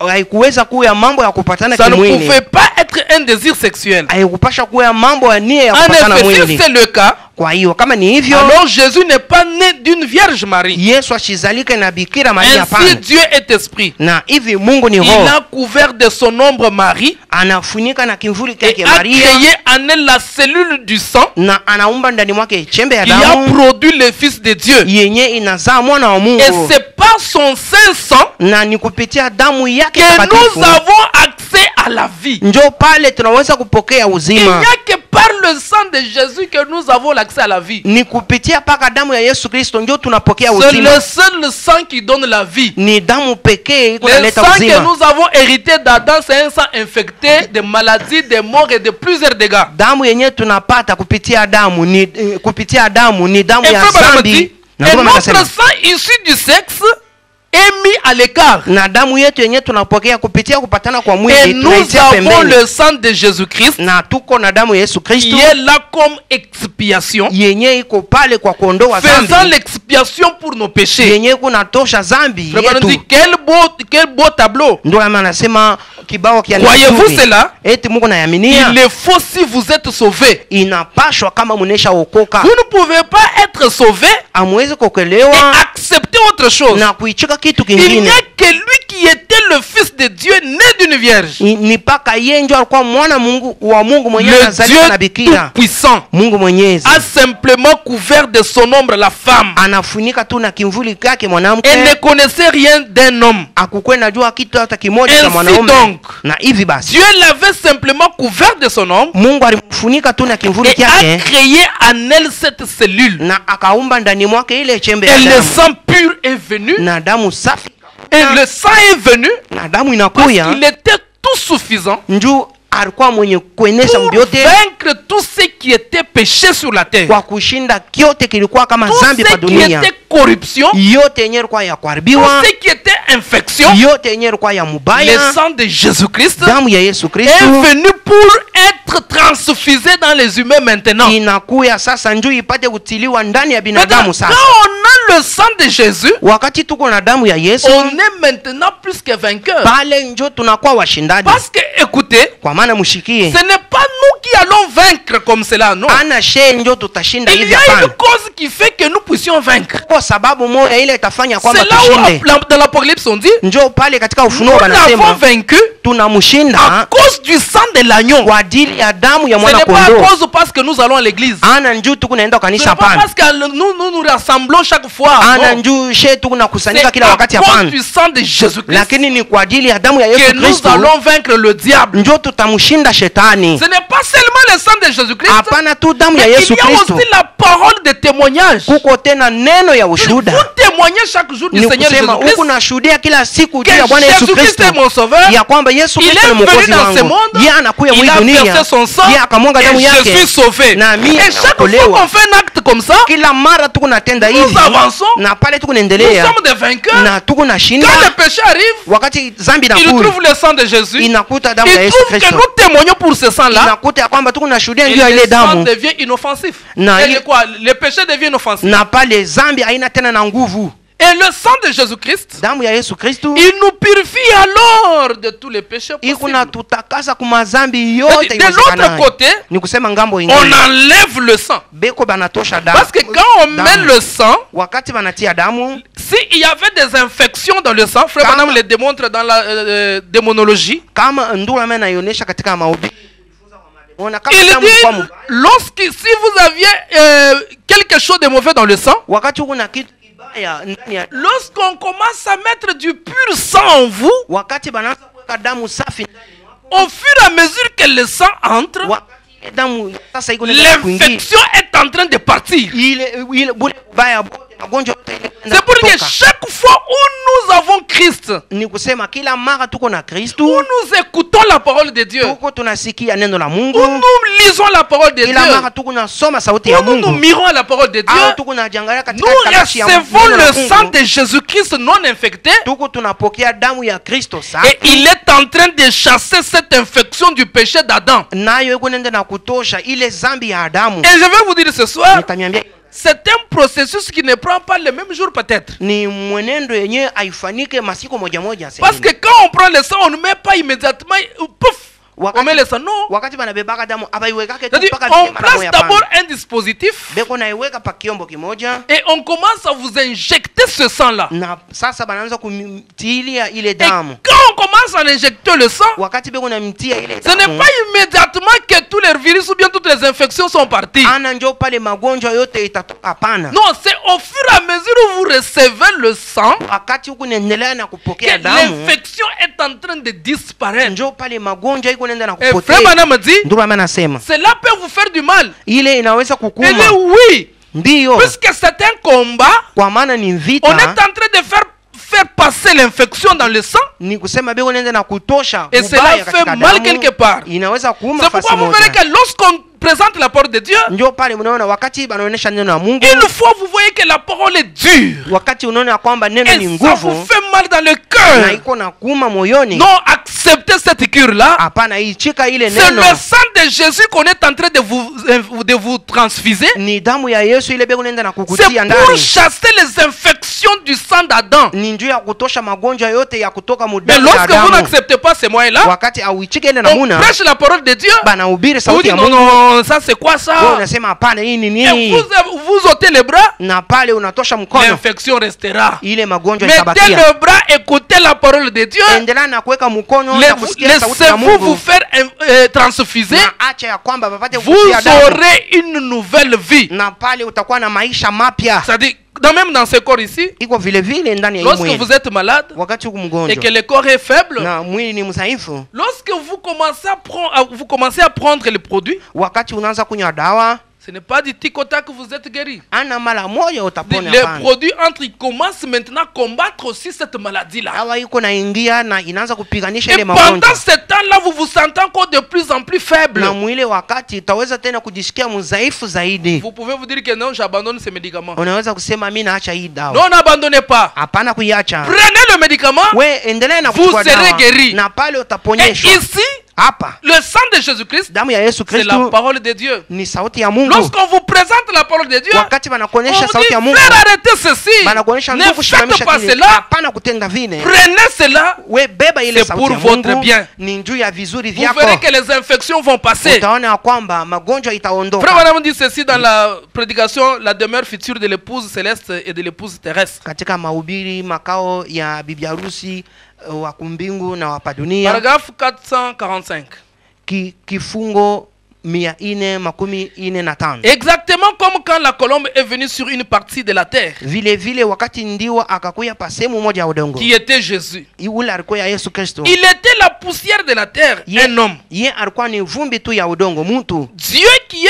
Haikuweza kuwa ya mambo ya kupatana Ça ne kimwili. pouvait pas être un désir sexuel. Haikupasha kuwa ya mambo ya nia ya En kupatana effet, si mwili. c'est le cas, Kwa hiyo kama ni hivyo, alors Jésus n'est pas né d'une Vierge Marie. Yesu ashizalike na Bikira Maria Ainsi, hapana. Dieu est esprit. Na hivi Mungu ni Il roho, a couvert de son ombre Marie anafunika na kimvuli et chake a Maria, créé en elle la cellule du sang na anaumba ndani mwake chembe ya qui a damu produit le Fils de Dieu. yenye inazaa mwana wa Et Mungu, c'est par son saint sang na ni kupitia damu yake que takatifu nous avons accès à la vie. Njo pale tunaweza kupokea Il n'y uzima. a que par le sang de Jésus que nous avons l'accès à la vie. Ni kupitia paka damu ya Yesu Kristo njo tunapokea C'est uzima. le seul sang qui donne la vie. Ni damu pekee iko Le naleta sang que uzima. nous avons hérité d'Adam, c'est un sang infecté de maladies, de morts et de plusieurs dégâts. Damu yenyewe tunapata kupitia damu ni kupitia damu ni damu Et ya frère Branham zambi. dit, Na et ndio maana notre nasema, sang issu du sexe est mis à l'écart. na damu yetu yenyewe tunapokea kupitia kupatana kwa Et mwili nous tunaitia avons pembeni. le sang de Jésus-Christ Na tuko na damu ya Yesu Kristo qui est là comme expiation, yenyewe iko pale kwa kuondoa faisant zambi, l'expiation pour nos péchés. yenyewe kunatosha zambi Frère Branham dit, yetu. quel beau tableau. Ndio maana anasema kibao kia Croyez-vous nzuri. cela? Eti Mungu nayaminia. Il est faux si vous êtes sauvés. Inapashwa kama munesha okoka, Vous ne pouvez pas être sauvé amwezi et kuokelewa accepter autre chose. na kuichika kitu Il n'y kingine. a que lui qui était le fils de Dieu, né d'une vierge. Ni paka yeye ndio alikuwa mwana Mungu wa Mungu mwenyewe, Le anazaliwa na Dieu bikira. tout-puissant Mungu mwenyezi a simplement couvert de son ombre la femme. anafunika tu na kimvuli kake Elle mwanamke, ne connaissait rien d'un homme. akukwenda najua kitu hata kimoja cha Ainsi mwanaume. donc, Na hivi basi Dieu l'avait simplement couvert de son ombre Mungu alimfunika tu na kimvuli et a kyake créé en elle cette cellule. na akaumba ndani mwake ile chembe Et ya le damu, sang pur est venu. na damu safi, Et le sang est venu na damu parce inakuya qu'il était tout suffisant njuu alikuwa mwenye kuenesha pour mbiote vaincre tout ce qui était péché sur la terre. kwa kushinda kyote kilikuwa kama Tout zambi ce pa qui dunia, était corruption, yote yenyewe ilikuwa ya tout kuharibiwa, ce qui était infection. yote yenyewe ilikuwa ya Le mubaya. sang de Jésus-Christ Damu ya Yesu est Kristo venu pour être transfusé dans les humains maintenant. inakuya sasa njuu ipate kutiliwa ndani ya Maintenant, binadamu. quand Sasa on a le sang de Jésus, wakati tuko na damu ya Yesu on est maintenant plus que vainqueur. pale njo tunakuwa washindaji, Parce que, écoutez, kwa maana mshikie, ce n'est pas nous qui allons vaincre comme cela, non. ana shee njo tutashinda Il hivi, y a hapana. une cause qui fait que nous puissions vaincre. Kwa sababu moja ile itafanya kwamba C'est là où tushinde. dans l'Apocalypse on dit, Njo pale katika nous Ufunuo l'avons wanasema vaincu à tunamshinda cause du sang de l'agneau. kwa ajili ya damu ya Ce mwana n'est pas à kondoo. cause parce que nous allons à l'église. Ana njuu tuku naenda Ce n'est kanisa, pas hapana. parce que nous rassemblons chaque fois. Ana Non. njuu she tuku na C'est kusanyika kila à wakati, cause hapana. du sang de Jésus-Christ Lakini ni kwa ajili ya damu ya que Yesu nous Kristo allons vaincre le diable. njo tutamshinda shetani. Ce n'est pas seulement le sang de Jésus-Christ, Hapana tu damu ya mais il Yesu y a Kristo, aussi la parole de témoignage. kuko tena neno ya Vous ushuhuda. témoignez chaque jour du Ni Seigneur kusema Jésus-Christ huku nashuhudia kila siku juu que ya Bwana Yesu Jésus-Christ Kristo est mon sauveur. ya kwamba Yesu Il Kristo est ni venu mwokozi dans ce wangu, monde, yeye anakuya il mwii a dunia, versé son sang yeye akamwanga damu et je yake suis sauvé. na mimi Et chaque fois naokolewa. qu'on fait un acte comme ça, Kila mara tuko natenda hivi nous avançons, na pale tuko nous naendelea sommes des vainqueurs. na tuko nashinda. Quand le péché arrive, Wakati zambi il inakuja trouve le sang de Jésus. inakuta damu ya Il Yesu trouve que Kristo, nous témoignons pour ce sang-là. inakuta ya kwamba tuko nashuhudia Et juu ya ile le sang damu, devient inoffensif. Na Et il- le quoi? Le péché devient inoffensif. na pale zambi haina tena na nguvu. Et le sang de Jésus-Christ, Damu ya Yesu Kristo il nous purifie alors de tous les péchés iko possibles. na tutakasa kumazambi De yote l'autre iwezekanayo. côté, Ni kusema ngambo on ingine enlève le sang. beko banatosha damu, Parce que quand on met le sang, wakati banatia damu, s'il y avait des infections dans le sang, Frère Quand- Branham le démontre dans la démonologie, kama ndula mena naionesha katika mahubiri, ona kama il damu kwa mu, dit, si vous aviez quelque chose de mauvais dans le sang, wakati kuna kitu kibaya ndani ya, lorsqu'on commence à mettre du pur sang en vous, wakati banaanza kuweka damu safi ndani, au fur et à mesure que le sang entre, wakati ile damu sasa iko inaanza kuingia, l'infection est en train de partir. ile bule baya bote magonjwa yote ile inaanza C'est pour que kutoka. chaque fois où nous avons Christ, Ni kusema kila mara tuko na où Kristo, nous écoutons la parole de Dieu, tuko tunasikia neno la où Mungu, nous lisons la parole de Dieu, kila mara tuko nasoma sauti ya où nous nous Mungu, mirons à la parole de au Dieu, tuko najiangalia katika nous tarakilishi ya recevons neno la le sang Mungu, de Jésus-Christ non infecté tuko tunapokea damu ya Kristo et safi, il est en train de chasser cette infection du péché d'Adam. nayo iko nenda na kutosha ile zambi ya Adamu. Et je vais vous dire ce soir, Nitamiambia c'est un processus qui ne prend pas le même jour peut-être. ni mwenendo yenyewe haifanike masiku moja moja. Parce que quand on prend le sang, on ne met pas immédiatement, pouf, on met le sang. Non. wakati banabebaka damu abaiwekake tu C'est-à-dire, mpaka on vile mara place moja d'abord pana. un dispositif Beko naiweka pa kiombo kimoja et on commence à vous injecter ce sang-là. na sasa banaanza kumtilia ile Et damu. quand on commence à injecter le sang, Wakati beko namtia ile ce n'est damu, pas immédiatement que tous les virus ou bien toutes les infections sont parties. ana njo pale magonjwa yote itatoka, hapana. Non, c'est au fur et à mesure où vous recevez le sang, wakati huku naendelea na que kupokea damu, l'infection est en train de disparaître. njoo pale magonjwa iko naenda na Et kupotea. frère Branham dit, Ndio maana nasema cela peut vous faire du mal. ile inaweza Elle kukuma, dit oui, ndio puisque c'est un combat, kwa maana ni on est vita, en train de faire passer l'infection dans le sang. ni kusema bego naenda na kutosha Et cela ubaya fait katika mal damu, quelque part. inaweza kuuma C'est fasi pourquoi vous verrez moja. que lorsqu'on présente la parole de Dieu, Ndio pale mnaona wakati banaonesha neno la Mungu, une fois vous voyez que la parole est dure, wakati unaona kwamba neno ni et ça vous nguvu fait mal dans le na cœur, iko na kuuma moyoni, non, acceptez cette cure-là. hapana, ichika ile C'est neno, le sang de Jésus qu'on est en train de vous transfuser. ni damu ya Yesu ile bego naenda na C'est kukutia pour ndani, chasser les infections du sang d'Adam. ni njoo ya kutosha magonjwa yote ya kutoka Mais mudamu ya lorsque vous damu. n'acceptez pas ces moyens-là, Wakati auichike ile on namuna, prêche la parole de Dieu. banahubiri Vous sauti dites ya non, Mungu, non, ça c'est quoi wewe ça? unasema hapana, hii ni Et nini? vous ôtez les bras, Na pale unatosha mkono, l'infection restera. ile magonjwa Mettez itabakia. le bras, écoutez la parole de Dieu. Endelea na kuweka mkono na kusikia sauti ya Laissez-vous vous Mungu, faire transfuser. na acha ya kwamba bapate Vous kukutia damu, aurez une nouvelle vie. na pale utakuwa na maisha mapya. C'est-à-dire, même dans ce corps ici, Iko vile vile ndani ya hii lorsque mwili, vous êtes malade wakati huku et mgonjwa que le corps est faible, na mwili ni msaifu, lorsque vous commencez à prendre les produits, wakati unaanza kunywa dawa, ce n'est pas du tic-au-tac que vous êtes guéri. ana mara moja utapona. Les Hapana, produits entrent, ils commencent maintenant à combattre aussi cette maladie-là. dawa iko naingia na inaanza kupiganisha Et ile pendant magonjwa, ce temps-là, vous vous sentez encore de plus en plus faible. na mwili wakati utaweza tena kujisikia mzaifu zaidi. Vous pouvez vous dire que non, j'abandonne ces médicaments. Unaweza kusema mimi naacha hii dawa. Non, n'abandonnez pas. Hapana kuiacha, Prenez le médicament we endelea na vous kuchukua serez dawa, guéri. na pale et utaponyeshwa. ici, Hapa le sang de Jésus-Christ, damu ya Yesu c'est la Kristo parole de Dieu. ni sauti ya Mungu. Lorsqu'on vous présente la parole de Dieu, Wakati on banakuonesha vous sauti ya dit, Mungu, frère, arrêtez ceci. banakuonesha Ne ndugu, faites simamisha pas kile. cela. Hapana kutenda vile, Prenez cela. we beba ile C'est sauti pour ya votre Mungu, bien. ni njuu ya vizuri Vous verrez vyako. que les infections vont passer. Utaona ya kwamba magonjwa Frère itaondoka. Branham dit ceci dans la prédication, la demeure future de l'épouse céleste et de l'épouse terrestre. Katika mahubiri makao ya bibi harusi wa kumbingu na wapa dunia, Paragraphe 445. kifungo 445. Exactement comme quand la colombe est venue sur une partie de la terre, Vile vile wakati ndiwa akakuya pa sehemu moja ya udongo, qui était Jésus. ule alikuwa ya Yesu Kristo. Il était la poussière de la terre, un homme. Ye alikuwa ni vumbi tu ya udongo, mtu. Dieu qui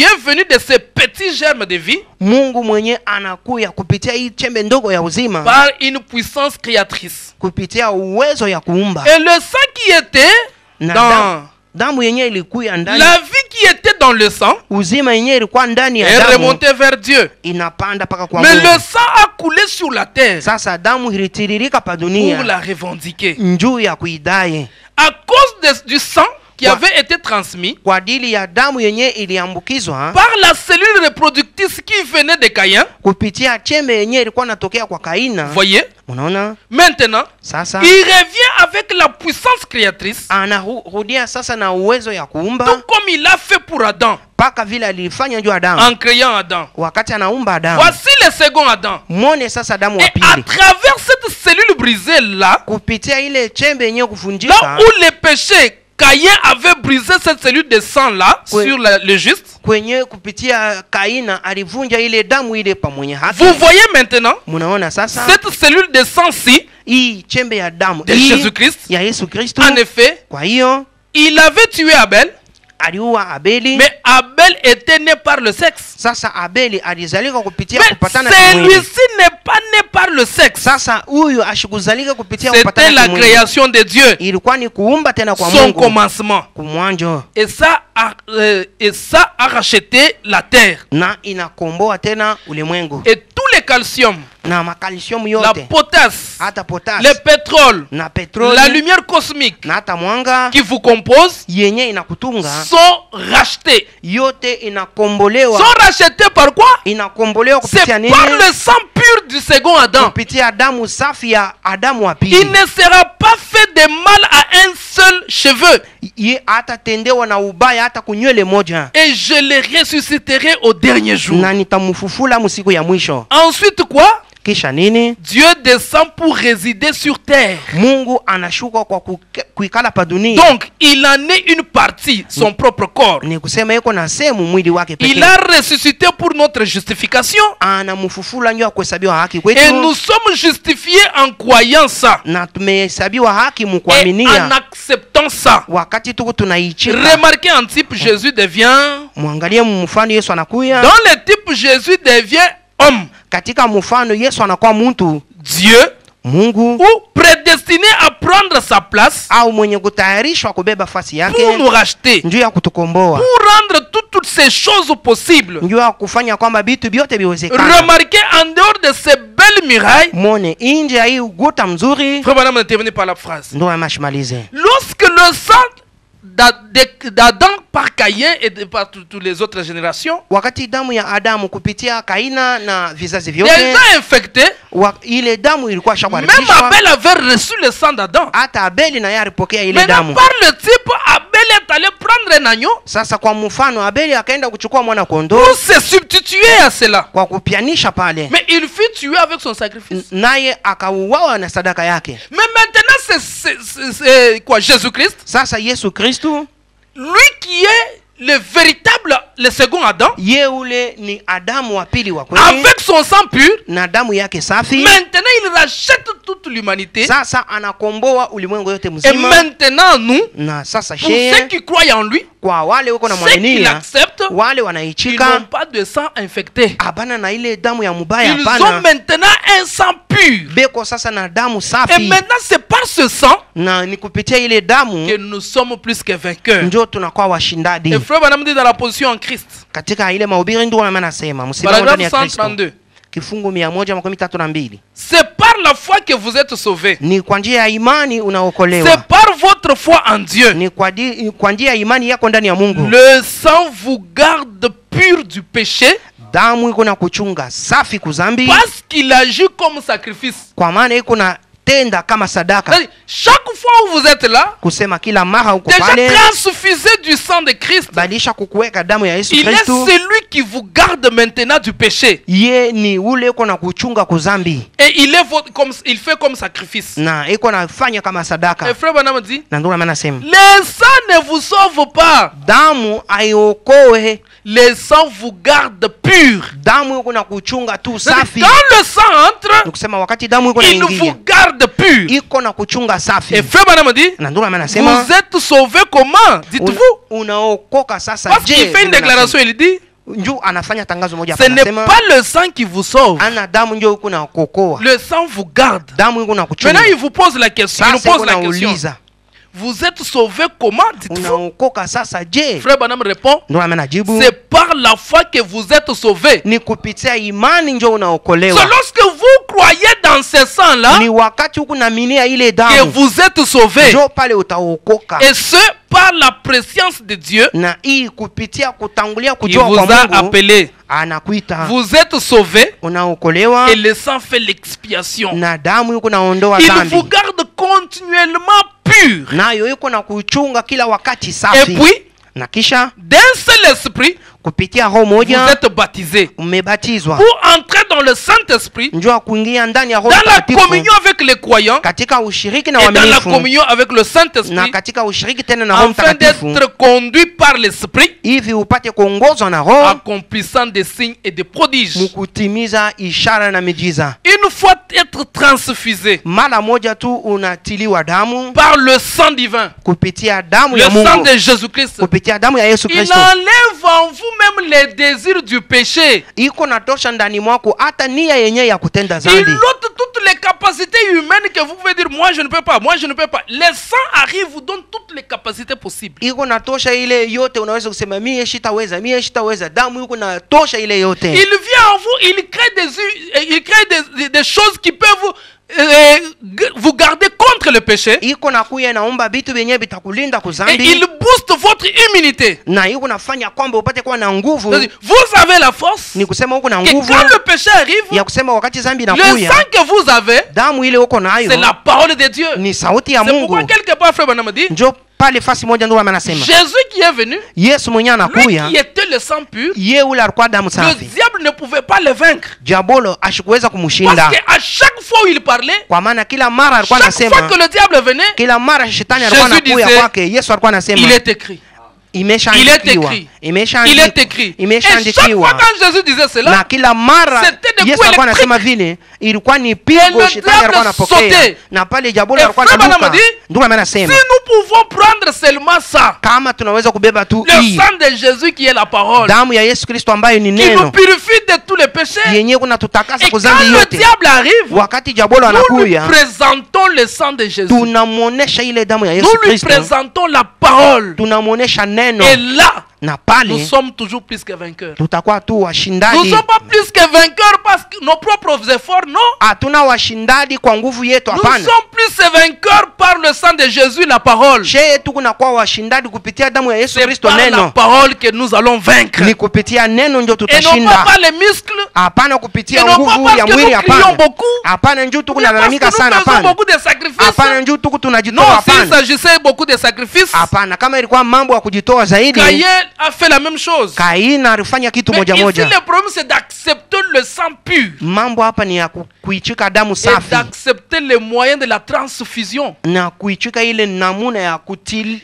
est venu de ces petits germes de vie Mungu mwenye anakuya kupitia hii chembe ndogo ya uzima, par une puissance créatrice. kupitia uwezo ya kuumba. Et le sang qui était Na dans damu yenye ilikuya ndani, la vie qui était dans le sang uzima yenye ilikuwa ndani ya est damu remontée vers Dieu. inapanda paka kwa Mais Mungu. le sang a coulé sur la terre Sasa damu ilitiririka pa pour dunia la revendiquer. njuu ya kuidai, À cause du sang qui Quoi? avait été transmis kwa ajili ya damu yenye iliambukizwa par la cellule reproductrice qui venait de Caïn. kupitia chembe yenye ilikuwa natokea kwa Kaina. Voyez, Unaona maintenant, sasa il revient avec la puissance créatrice, anarudia sasa na uwezo ya kuumba, tout comme il a fait pour Adam, mpaka vile alifanya juu Adamu en créant Adam. wakati anaumba Adamu. Voici le second Adam. Mwone sasa damu wa Et à pili travers cette cellule brisée là, kupitia ile chembe yenye là kuvunjika où le péché, Caïn avait brisé cette cellule de sang là Oui. sur le juste. kwenye kupitia Kaina alivunja ile damu ile pa mwenye haki. Vous voyez maintenant Munaona sasa cette cellule de sang-ci hii chembe ya damu de hii Jésus-Christ. ya Yesu Kristo. En effet, Kwa hiyo il avait tué Abel, aliua Abeli, mais Abel était né par le sexe. sasa Abeli alizalika kupitia Mais kupatana kimwili. celui-ci n'est pas né par le sexe. Sasa huyu ashikuzalika kupitia C'était kupatana la kimwili. création de Dieu, Ilikuwa ni kuumba tena kwa son Mungu commencement. kumwanjo, Et ça a racheté la terre. na inakomboa tena ulimwengu, Et tous les calcium, na makalsium la yote, potasse, hata potas, le pétrole, na petroli, la lumière cosmique na hata mwanga qui vous compose yenye inakutunga sont rachetés. yote inakombolewa. Sont rachetés par quoi? Inakombolewa C'est kupitia nini? par le sang pur du second Adam. Kupitia damu safi ya Adamu wa Il pili. ne sera pas fait de mal à un seul cheveu. Ye hatatendewa na ubaya hata kunywele moja, Et je le ressusciterai au dernier jour. na nitamufufula musiku ya mwisho. Ensuite quoi? kisha nini? Dieu descend pour résider sur terre. Mungu anashuka kwa kuikala pa dunia. Donc il en est une partie, son propre corps. Ni kusema yuko na sehemu mwili wake pekee. Il a ressuscité pour notre justification. Anamufufula ndio kuhesabiwa haki Et kwetu. nous sommes justifiés en croyant ça. Na tumehesabiwa haki Et mkuaminia. en acceptant ça. Wakati tuko tunaichika. Remarquez en type, Jésus devient... Muangalie mfano Yesu anakuya. Dans le type, Jésus devient homme. Katika mfano Yesu anakuwa mtu. Dieu. Mungu. Ou prédestiné à prendre sa place. Au mwenye kutayarishwa kubeba fasi yake. Pour nous racheter. Njoo ya kutukomboa. Pour rendre toutes ces choses possibles. Njoo ya kufanya kwamba vitu vyote viwezekana. Remarquez en dehors de ces belles murailles. Mwone nje ya hii ukuta mzuri. Frère Branham est terminé par la phrase. Ndio amashimalize. Lorsque le sang d'Adam par Caïn et par toutes les autres générations, wakati damu ya Adamu kupitia Kaina na vizazi vyote déjà infecté, ile damu ilikuwa même shakuharibishwa. Abel avait reçu le sang d'Adam. Hata Abeli naye alipokea ile Maintenant damu. par le type, Abel est allé prendre un agneau. Sasa kwa mfano Abeli akaenda kuchukua mwana kondoo Pour se substituer à cela. kwa kupianisha pale. Mais il fut tué avec son sacrifice. Naye akauawa na sadaka yake. Mais maintenant c'est quoi, Jésus-Christ? Sasa Yesu Kristo, lui qui est le véritable, le second Adam, ye ule ni Adamu wa pili wa kweli, avec son sang pur, na damu yake safi. Maintenant il rachète toute l'humanité. Sasa anakomboa ulimwengu yote Et mzima. maintenant nous, Na sasa pour ceux qui croient en lui, kwa wale wako na ceux qui mwamini, l'acceptent, wale ils wanaichika, n'ont pas de sang infecté. abana na ile damu ya mubaya, Ils ont hapana. maintenant un sang pur. Beko sasa na damu Et safi. maintenant c'est par ce sang Na ni kupitia ile damu que nous sommes plus que vainqueurs. ndio tunakuwa washindadi. Et frère Branham dit dans la position en Christ, Katika ile mahubiri ndio maana nasema msimamo ndani ya paragraphe Kristo. 132. Kifungu 132. C'est par la foi que vous êtes sauvés. Ni kwa njia ya imani unaokolewa. C'est par votre foi en Dieu. Ni kwa njia ya imani yako ndani ya Mungu. Le sang vous garde pur du péché. Damu iko na kuchunga safi kuzambi. Parce qu'il agit comme sacrifice. Kwa maana iko na tenda kama sadaka. Chaque fois où vous êtes là, Kusema kila mara uko déjà pale, transfusé du sang de Christ. balisha kukuweka damu ya Yesu Il est Kristo. celui qui vous garde maintenant du péché. Ye ni ule iko na kuchunga kuzambi. Et il est il fait comme sacrifice. Na iko na fanya kama sadaka. Et frère Branham dit, Na ndio maana nasema le sang ne vous sauve pas. damu aiokoe. Le sang vous garde pur. Damu iko na kuchunga tu safi. Quand le sang entre, Nikusema wakati damu iko il vous naingia, garde pur. iko na kuchunga safi. Et frère Branham dit, Na ndio maana nasema vous êtes sauvés comment? Dites-vous. unaokoka sasa. Parce qu'il fait une déclaration, il dit, Njoo anafanya tangazo moja ce hapa, n'est anasema pas le sang qui vous sauve. ana damu njoo iko na kuokoa. Le sang vous garde. Damu iko na kuchunga. Maintenant, il vous pose la question. Il nous Sasa pose la question. unauliza Vous êtes sauvés comment? Dites-vous. unaokoka sasa je? Frère Branham répond, Ndio maana najibu c'est par la foi que vous êtes sauvés. ni kupitia imani njoo unaokolewa. C'est lorsque vous croyez dans ce sang-là Ni wakati huku naaminia ile que damu vous êtes sauvés. njoo pale utaokoka. Et ce, par la préscience de Dieu Na hii kupitia kutangulia qui kujua vous kwa a Mungu appelé. anakuita. Vous êtes sauvés Unaokolewa et le sang fait l'expiation. na damu yuko naondoa Il dhambi. vous garde continuellement pur. Nayo yuko na kuchunga kila wakati Et safi. puis, Na kisha d'un seul esprit, kupitia roho vous moja êtes baptisés umebatizwa. pour entrer dans le Saint-Esprit, Njoo kuingia ndani ya roho dans la Mtakatifu communion avec les croyants katika ushiriki na et dans la uaminifu communion avec le na Saint-Esprit, katika ushiriki tena na roho afin Mtakatifu d'être conduit par l'Esprit, hivi upate kuongozwa na roho accomplissant des signes et des prodiges. mkutimiza ishara na miujiza. Une fois être transfusé Mara moja tu unatiliwa damu par le sang divin, kupitia damu le ya sang Mungu, de Jésus-Christ, kupitia damu ya Yesu il Kristo. enlève en vous même les désirs du péché. Iko natosha ndani mwako hata nia yenyewe ya kutenda Il dhambi. ôte toutes les capacités humaines que vous pouvez dire moi je ne peux pas, moi je ne peux pas. Le sang arrive, vous donne toutes les capacités possibles. Iko natosha ile yote unaweza kusema mie sitaweza. Damu iko natosha ile yote. Il vient en vous, il crée des choses qui peuvent vous garder contre le péché. Iko nakuya naomba vitu vyenyewe vitakulinda Et kuzambi. il booste votre immunité. Na iko nafanya kwamba upate kuwa na nguvu. C'est-à-dire, vous avez la force Ni kusema uko na que nguvu quand le péché arrive, ya kusema wakati zambi le inakuya, sang que vous avez, damu ile uko nayo c'est la parole de Dieu. ni sauti ya C'est pourquoi Mungu. quelque part Frère Branham dit, Njo pale fasi moja ndio anasema Jésus qui est venu, Yesu mwenye lui anakuya qui était le sang pur, ye ule alikuwa damu le safi diable ne pouvait pas le vaincre. diabolo ashikuweza Parce kumshinda qu'à chaque fois où il parlait, kwa maana kila mara alikuwa chaque fois anasema que le diable venait, kila mara shetani alikuwa Jésus anakuya disait, kwake Yesu alikuwa il anasema est écrit. Il est imeshaandikiwa écrit. Il est écrit. Et chaque imeshaandikiwa fois quand Jésus disait na cela, kila mara C'était des Yesu coups alikuwa anasema électriques. vile ilikuwa ni Et pigo le shetani diable alikuwa anapokea sautait. na pale diabolo Et alikuwa frère Branham anaruka dit, ndio maana si anasema nous pouvons prendre seulement ça, kama tunaweza kubeba tu le hii sang de Jésus qui est la parole, damu ya Yesu Kristo ambayo ni qui nous neno purifie de tous les péchés, yenye kuna tutakasa et kwa quand dhambi le yote diable arrive, wakati diabolo nous lui anakuya présentons le sang de Jésus. tunamuonesha ile damu ya Yesu Nous lui Kristo présentons la parole. tunamuonesha neno Et là, na nous pale sommes toujours plus que vainqueurs. tutakuwa tu Nous ne washindaji sommes pas plus que vainqueurs parce que nos propres efforts, non. hatuna washindaji kwa nguvu yetu Nous hapana sommes plus que vainqueurs par le sang de Jésus, la parole. sheye tu kunakuwa washindaji kupitia damu ya Yesu C'est Kristo par la neno parole que nous allons vaincre. ni kupitia neno ndio Et non pas tutashinda par les muscles. hapana Et kupitia non pas nguvu parce ya que mwili nous crions hapana beaucoup. hapana njoo tu Ou bien parce kunalalamika que sana nous faisons hapana beaucoup de sacrifices. hapana njoo tu tunajitoa Non, s'il hapana s'agissait beaucoup de sacrifices, hapana kama ilikuwa mambo ya kujitoa zaidi Caïn a fait la même chose. Kaina alifanya kitu Mais moja ici, moja le problème, c'est d'accepter le sang pur. mambo hapa ni ya kuichika damu Et safi d'accepter les moyens de la transfusion. na kuichika ile namuna ya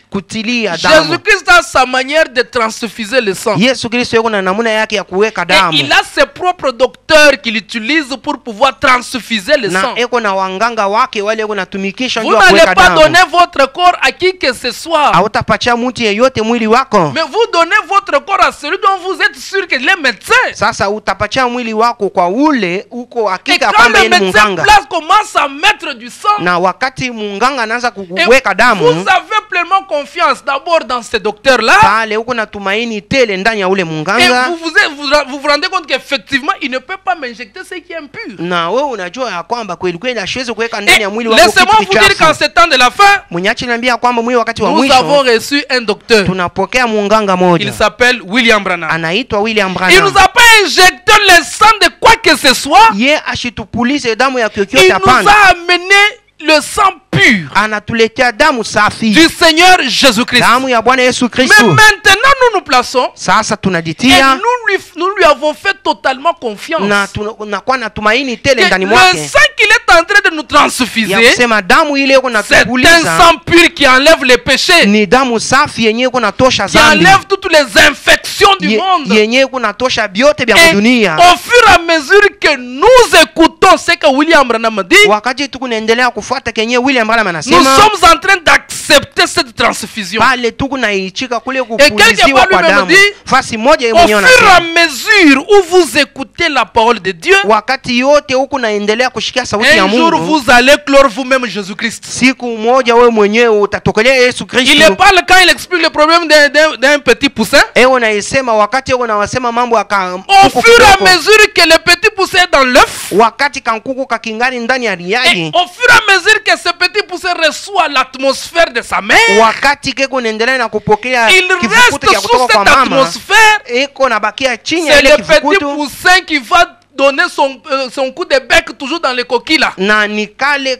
kutilia damu Jésus-Christ a sa manière de transfuser le sang. Yesu Kristo yuko na namuna yake ya kuweka Et damu il a ses propres docteurs qu'il utilise pour pouvoir transfuser le na sang. eko na wanganga wake wale yuko natumikisha Vous ndio n'allez kuweka pas damu donner votre corps à qui que ce soit. hautapatia mtu yeyote mwili wako Mais vous donnez votre corps à celui dont vous êtes sûr qu'il est médecin. sasa utapatia mwili wako kwa ule uko Et hakika quand kwamba le yeye ni médecin munganga place commence à mettre du sang, na wakati munganga anaanza et kuweka vous damu avez pleinement confiance d'abord dans ces docteurs-là. pale huko na tumaini tele ndani ya ule Et munganga vous vous rendez compte qu'effectivement, il ne peut pas m'injecter ce qui est impur. na wewe unajua ya kwamba kweli kweli asiwezi kuweka Et ndani ya mwili wako laissez-moi kitu vous dire qu'en kichafu ce temps de la fin, mwenyachi niambia kwamba mwili wakati wa nous avons mwisho reçu un docteur. tunapokea munganga Il moja s'appelle William Branham. anaitwa William Il Branham nous a pas injecté le sang de quoi que ce soit. ye ashitupulize damu ya Il kyokyote nous hapana a amené le sang pur anatuletea damu safi du Seigneur Jésus-Christ. damu ya Bwana Yesu Mais Kristo maintenant, nous nous plaçons sasa et tunajitia nous lui avons fait totalement confiance. na tunakuwa na tumaini tele Que ndani le mwake sang qu'il est en train de nous ya transfuser, kusema damu ile iko c'est un natupuliza sang pur qui enlève les péchés, ni damu safi yenye iko natosha qui zambi enlève toutes les infections du monde. yenye iko natosha vyote vya Et dunia au fur et à mesure que nous écoutons ce que William Branham dit, wakati tukunaendelea kufuata kenye William Branham nous anasema sommes en train d'accepter cette transfusion. pale tukunaichika kule quelque kupuliziwa part kwa lui-même damu dit, fasi moja yeye Au mwenyewe fur et à anasema mesure où vous écoutez la parole de Dieu, wakati yote huku naendelea kushikia sauti ya un jour Mungu vous allez clore vous-même Jésus-Christ. siku moja wewe mwenyewe utatokelea Yesu Il Kristo ne parle quand il explique le problème d'un petit poussin. ewe unaisema wakati ewe unawasema mambo ya Au kuku fur et à kidogo, mesure que le petit poussin est dans l'œuf, wakati kankuku kakingani ndani ya et riagi au fur et à mesure que ce petit poussin reçoit l'atmosphère de sa mère, wakati keko naendelea na kupokea il kivukutu reste cha sous kutoka kwa cette mama atmosphère. eko nabakia chini ya C'est ile le petit kivukutu poussin qui va donner son coup de bec toujours dans les coquilles là. na ni kale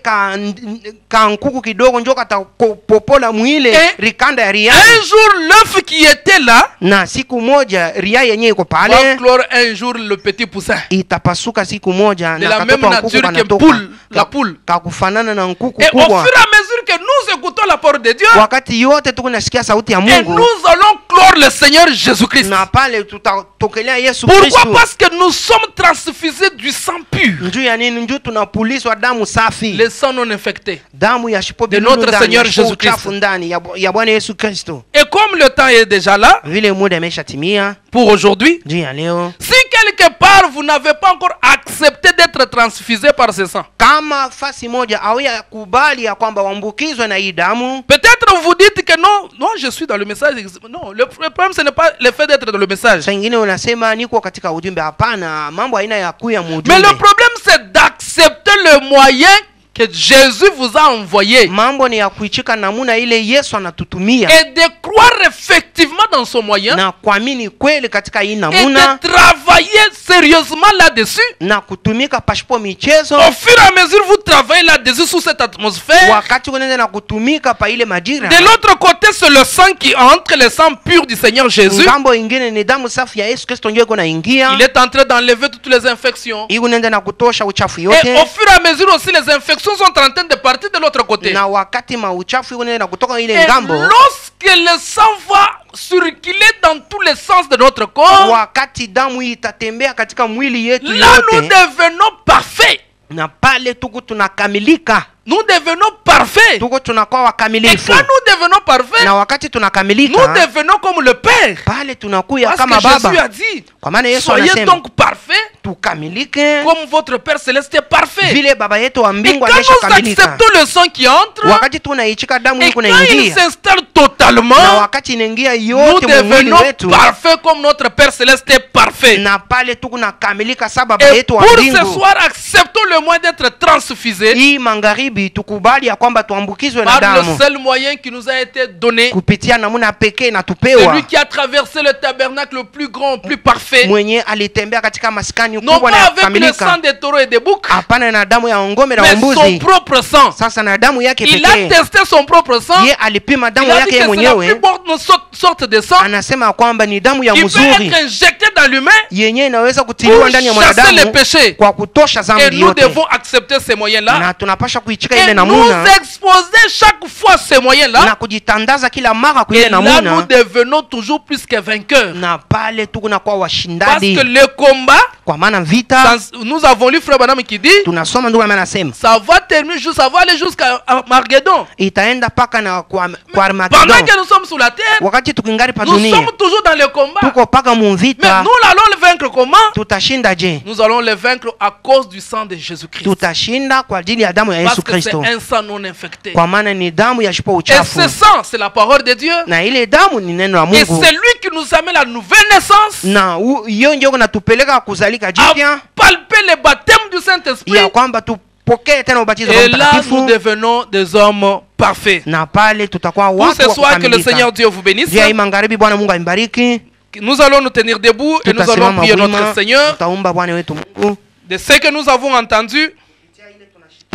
kankuku kidogo njo katapopola mwile Eh, rikanda ya Un riagi jour, l'œuf qui était là na siku moja ria yenyewe iko va pale clore un jour le petit poussin. itapasuka siku moja De na la katoto même wa nkuku nature que kanatoka poule, la poule. kakufanana na nkuku Et au kubwa fur et à mesure que nous écoutons la parole de Dieu, wakati yote tukunasikia sauti ya et Mungu nous allons clore le Seigneur Jésus-Christ. na pale tutatokelea Yesu Pourquoi? Kristo Parce que nous sommes transfusés du sang pur, njuu ya nini njuu tunapulizwa damu safi le sang non infecté. damu ya shipo De bilulu notre ndani, Seigneur ya shipo Jésus Christ. uchafu ndani ya Bwana Yesu Kristo Et comme le temps est déjà là, vile muda imeshatimia pour aujourd'hui, njuu ya leo si quelque part vous n'avez pas encore accepté d'être transfusé par ce sang, kama fasi moja au ya kubali ya kwamba waambukizwe na hii damu peut-être vous dites que non, non, je suis dans le message. Non, le problème ce n'est pas le fait d'être dans le message. saa ingine unasema niko katika ujumbe hapana mambo haina ya kuya Mais muujumbe le problème c'est d'accepter le moyen que Jésus vous a envoyé mambo ni ya kuichika namuna ile Yesu anatutumia et de croire effectivement dans son moyen na kuamini kweli katika hii et namuna de travailler travaillez sérieusement là-dessus, na kutumika pasipo michezo, au fur et à mesure vous travaillez là-dessus sous cette atmosphère, wakati unaenda na kutumika pa ile majira, de l'autre côté c'est le sang qui entre, le sang pur du Seigneur Jésus. ngambo ingine ni damu safi ya Yesu Kristo ndio iko na ingia, Il est en train d'enlever toutes les infections. hii unaenda na kutosha uchafu Et yote, au fur et à mesure aussi les infections sont en train de partir de l'autre côté. na wakati mauchafu unaenda na kutoka ile Et ngambo, lorsque le sang va circuler dans tous les sens de notre corps, wakati damu hii itatembea katika mwili yetu là nous yote, devenons parfaits. na pale tuko tunakamilika, Nous devenons parfaits. tuko tunakuwa Et wakamilifu, quand nous devenons parfaits, na wakati nous tunakamilika devenons comme le Père. pale tunakuya Parce kama que Jésus baba, a dit, kwa maana Yesu soyez anasema donc parfaits tukamilike comme votre Père Céleste est parfait. vile baba yetu wa Et mbingu quand nous ameshakamilika. acceptons le sang qui entre, Wakati tunaichika damu et iko quand il naingia, s'installe na totalement, wakati inaingia nous yote mu mwili devenons wetu, parfaits comme notre Père Céleste est parfait. na pale tuko nakamilika sa baba Et yetu pour wa ce mbingu. soir, acceptons le moyen d'être transfusés Hii magharibi tukubali ya kwamba tuambukizwe na par le damu seul moyen qui nous a été donné. kupitia namna pekee na tupewa, Celui qui a traversé le tabernacle le plus grand, le plus parfait. mwenye alitembea katika maskani Non kubwa pas na avec le kukamilika, sang des taureaux et des boucs, hapana na damu ya ng'ombe na mais son mbuzi, propre sang. sasa na damu yake Il a pekee. testé son propre sang. Ye alipima damu Il a dit yake que ye c'est la plus mwenyewe, bonne sorte de sang anasema kwamba ni damu ya qui peut mzuri être injectée dans l'humain yenye inaweza kutiliwa pour ndani ya chasser les mwanadamu péchés. kwa kutosha Et dhambi nous yote, devons accepter ces moyens-là na tunapasha kuichika et ile nous namuna exposer chaque fois ces moyens-là. na kujitandaza kila mara kwa Et ile là, nous namuna, devenons toujours plus que vainqueurs. na pale tuko na kwa Parce washindani, que le combat, kwa maana vita nous avons lu Frère Branham qui dit, tunasoma ndugu ambaye anasema ça va terminer, ça va aller jusqu'à Armageddon. itaenda paka na kwa Pendant Armageddon. que nous sommes sur la terre, Wakati tukingali pa nous dunia sommes toujours dans le combat. tuko paka mu Mais vita, nous allons le vaincre comment? tutashinda je? Nous allons le vaincre à cause du sang de Jésus-Christ. Tutashinda kwa ajili ya damu ya Parce Yesu que c'est Kristo, un sang non infecté. kwa maana ni damu ya shipo Et uchafu, ce sang, c'est la parole de Dieu. na ile damu ni neno la Et Mungu, c'est lui qui nous amène la nouvelle naissance, na hiyo ndio kunatupeleka kuzalika à jipya, palper le baptême du Saint-Esprit. ya kwamba tupokee tena ubatizo wa Et là, nous Mtakatifu, devenons des hommes parfaits. na pale tutakuwa Pour watu ce wa soir, que le Seigneur kukamilika. Dieu vous bénisse. Jia hii magharibi, Bwana Mungu ambariki. Nous allons nous tenir debout et nous allons Tutasimama prier notre wima, Seigneur. tutaomba Bwana wetu Mungu. De ce que nous avons entendu,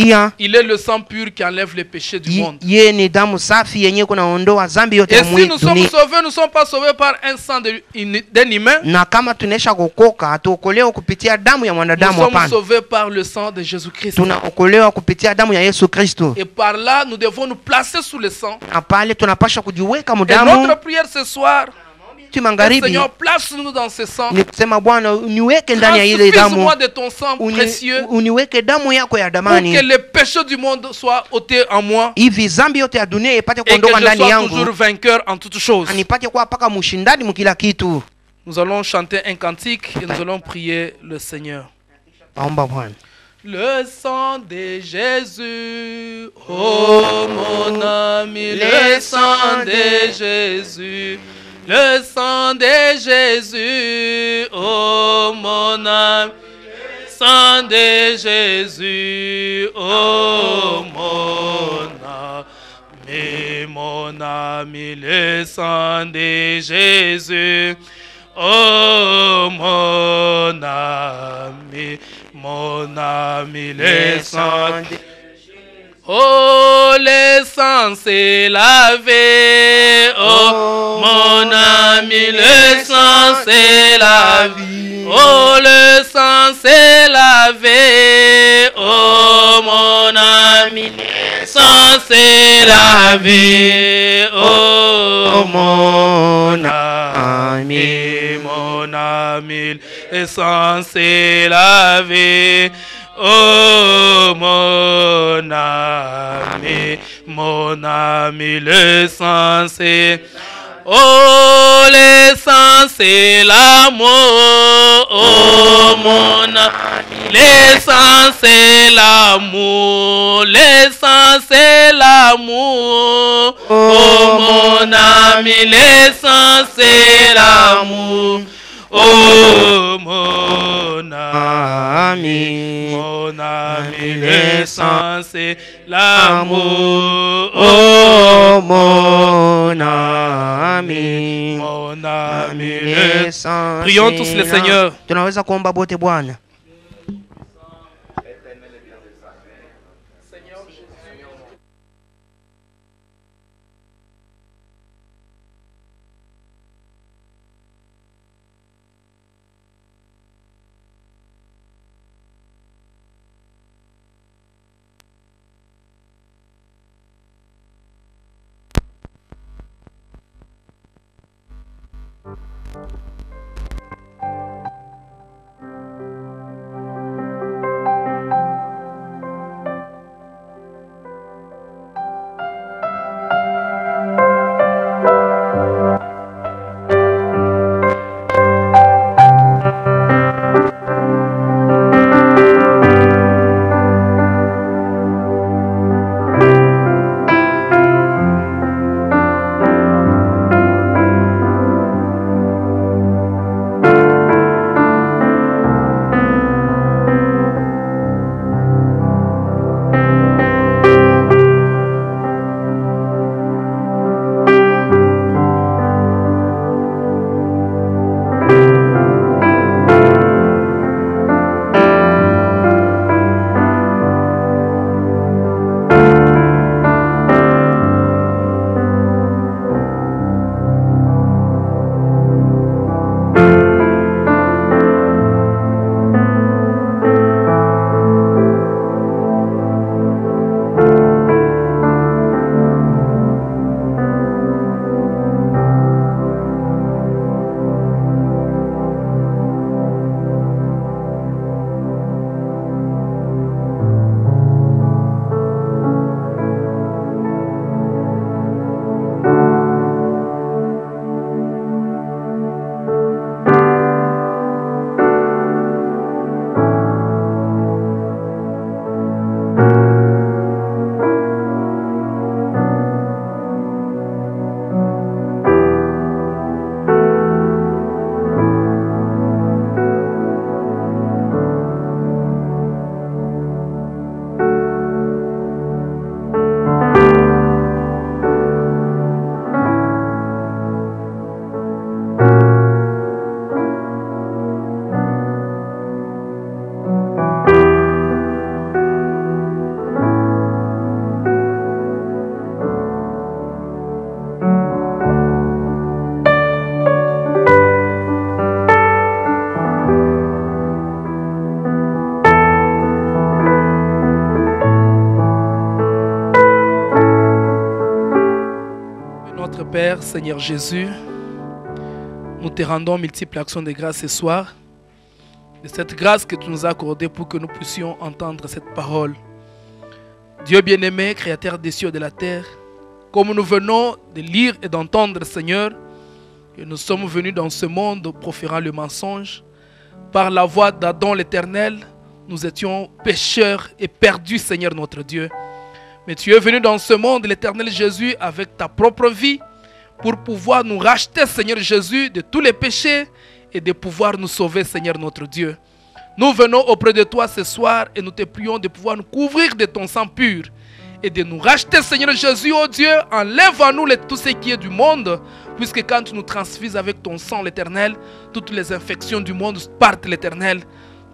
Iya il est le sang pur qui enlève les péchés du monde. ye ni damu safi yenye kunaondoa dhambi yote Et ya si nous sommes dunia, sauvés, nous ne sommes pas sauvés par un sang d'un humain. na kama tunaisha kuokoka hatuokolewa kupitia damu ya Nous mwanadamu, sommes hapana, sauvés par le sang de Jésus-Christ. tunaokolewa kupitia damu ya Yesu Kristo, Et par là, nous devons nous placer sous le sang. na pale tunapasha kujiweka Et mudamu notre prière ce soir, tu magharibi Seigneur, place-nous dans ce sang. ni kusema Bwana uniweke ndani ya ile damu, Transfuse-moi de ton sang précieux uniweke damu yako ya pour damani, que les péchés du monde soient ôtés en moi hivi zambi yote ya dunia ipate et que kuondoka je ndani sois yangu, toujours vainqueur en toutes choses. na nipate kuwa paka mshindani mkila kitu. Nous allons chanter un cantique et nous allons prier le Seigneur. Naomba Bwana. Le sang de Jésus, oh mon ami, le sang de Jésus, le sang de Jésus, oh mon ami, le sang de Jésus, oh mon ami, le sang de Jésus, oh mon ami, le sang de Oh, le sang s'est lavé, oh mon ami, le sang s'est lavé, oh le sang s'est lavé, oh mon ami, le sang s'est lavé, oh mon ami, le sang s'est lavé. Oh mon ami, le sang c'est oh le sang c'est l'amour. Oh mon ami, le sang c'est l'amour. Le sang c'est l'amour. Oh mon ami, le sang c'est l'amour. Oh mon ami. ami. Mon ami, l'essence et l'amour. Oh, mon ami. Mon ami, l'essence. Prions tous le Seigneur. Tunaweza kuomba bote Bwana. Père, Seigneur Jésus, nous te rendons multiples actions de grâce ce soir, de cette grâce que tu nous as accordée pour que nous puissions entendre cette parole. Dieu bien-aimé, créateur des cieux et de la terre, comme nous venons de lire et d'entendre, Seigneur, que nous sommes venus dans ce monde proférant le mensonge, par la voix d'Adam l'Éternel, nous étions pécheurs et perdus, Seigneur notre Dieu. Mais tu es venu dans ce monde, l'Éternel Jésus, avec ta propre vie, pour pouvoir nous racheter, Seigneur Jésus, de tous les péchés et de pouvoir nous sauver, Seigneur notre Dieu. Nous venons auprès de toi ce soir et nous te prions de pouvoir nous couvrir de ton sang pur et de nous racheter, Seigneur Jésus, oh Dieu, enlève à nous tout ce qui est du monde, puisque quand tu nous transfuses avec ton sang, l'Éternel, toutes les infections du monde partent, l'Éternel.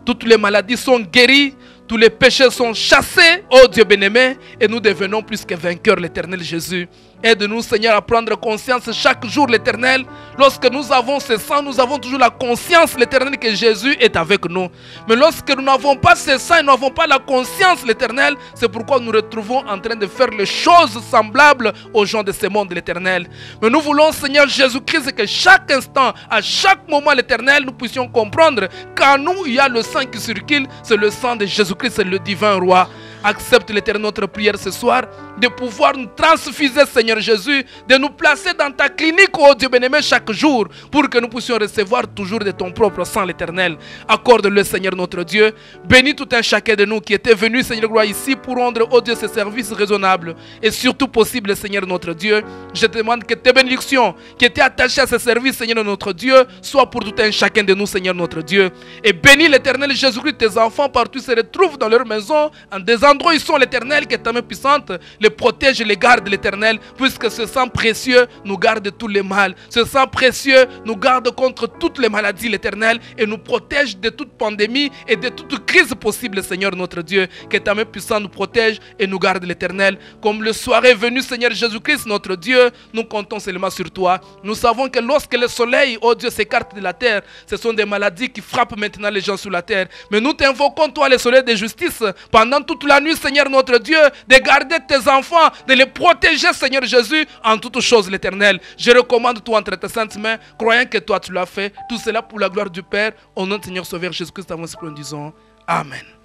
Toutes les maladies sont guéries, tous les péchés sont chassés, oh Dieu bien-aimé, et nous devenons plus que vainqueurs, l'Éternel Jésus. Aide-nous, Seigneur, à prendre conscience chaque jour, l'Éternel. Lorsque nous avons ce sang, nous avons toujours la conscience, l'Éternel, que Jésus est avec nous. Mais lorsque nous n'avons pas ce sang et nous n'avons pas la conscience, l'Éternel, c'est pourquoi nous nous retrouvons en train de faire les choses semblables aux gens de ce monde, l'Éternel. Mais nous voulons, Seigneur Jésus-Christ, que chaque instant, à chaque moment, l'Éternel, nous puissions comprendre qu'en nous, il y a le sang qui circule, c'est le sang de Jésus-Christ, c'est le divin roi. Accepte l'Éternel notre prière ce soir, de pouvoir nous transfuser, Seigneur Jésus, de nous placer dans ta clinique, oh Dieu bien-aimé, chaque jour, pour que nous puissions recevoir toujours de ton propre sang, l'Éternel. Accorde-le, Seigneur notre Dieu. Bénis tout un chacun de nous qui était venu, Seigneur, gloire ici pour rendre, oh Dieu, ce service raisonnable et surtout possible, Seigneur notre Dieu. Je te demande que tes bénédictions qui étaient attachées à ce service, Seigneur notre Dieu, soient pour tout un chacun de nous, Seigneur notre Dieu. Et bénis l'Éternel Jésus-Christ, tes enfants partout se retrouvent dans leur maison, en des endroits où ils sont, l'Éternel, que ta main puissante les protège et les garde, l'Éternel, puisque ce sang précieux nous garde de tous les mal. Ce sang précieux nous garde contre toutes les maladies, l'Éternel, et nous protège de toute pandémie et de toute crise possible, Seigneur notre Dieu. Que ta main puissante nous protège et nous garde, l'Éternel. Comme le soir est venu, Seigneur Jésus-Christ, notre Dieu, nous comptons seulement sur toi. Nous savons que lorsque le soleil, oh Dieu, s'écarte de la terre, ce sont des maladies qui frappent maintenant les gens sur la terre. Mais nous t'invoquons, toi, le soleil de justice, pendant toute la nuit, Seigneur notre Dieu, de garder tes enfants, de les protéger, Seigneur Jésus, en toutes choses, l'Éternel. Je recommande tout entre tes saintes mains, croyant que toi tu l'as fait. Tout cela pour la gloire du Père. Au nom de Seigneur Sauveur Jésus-Christ, nous disons Amen.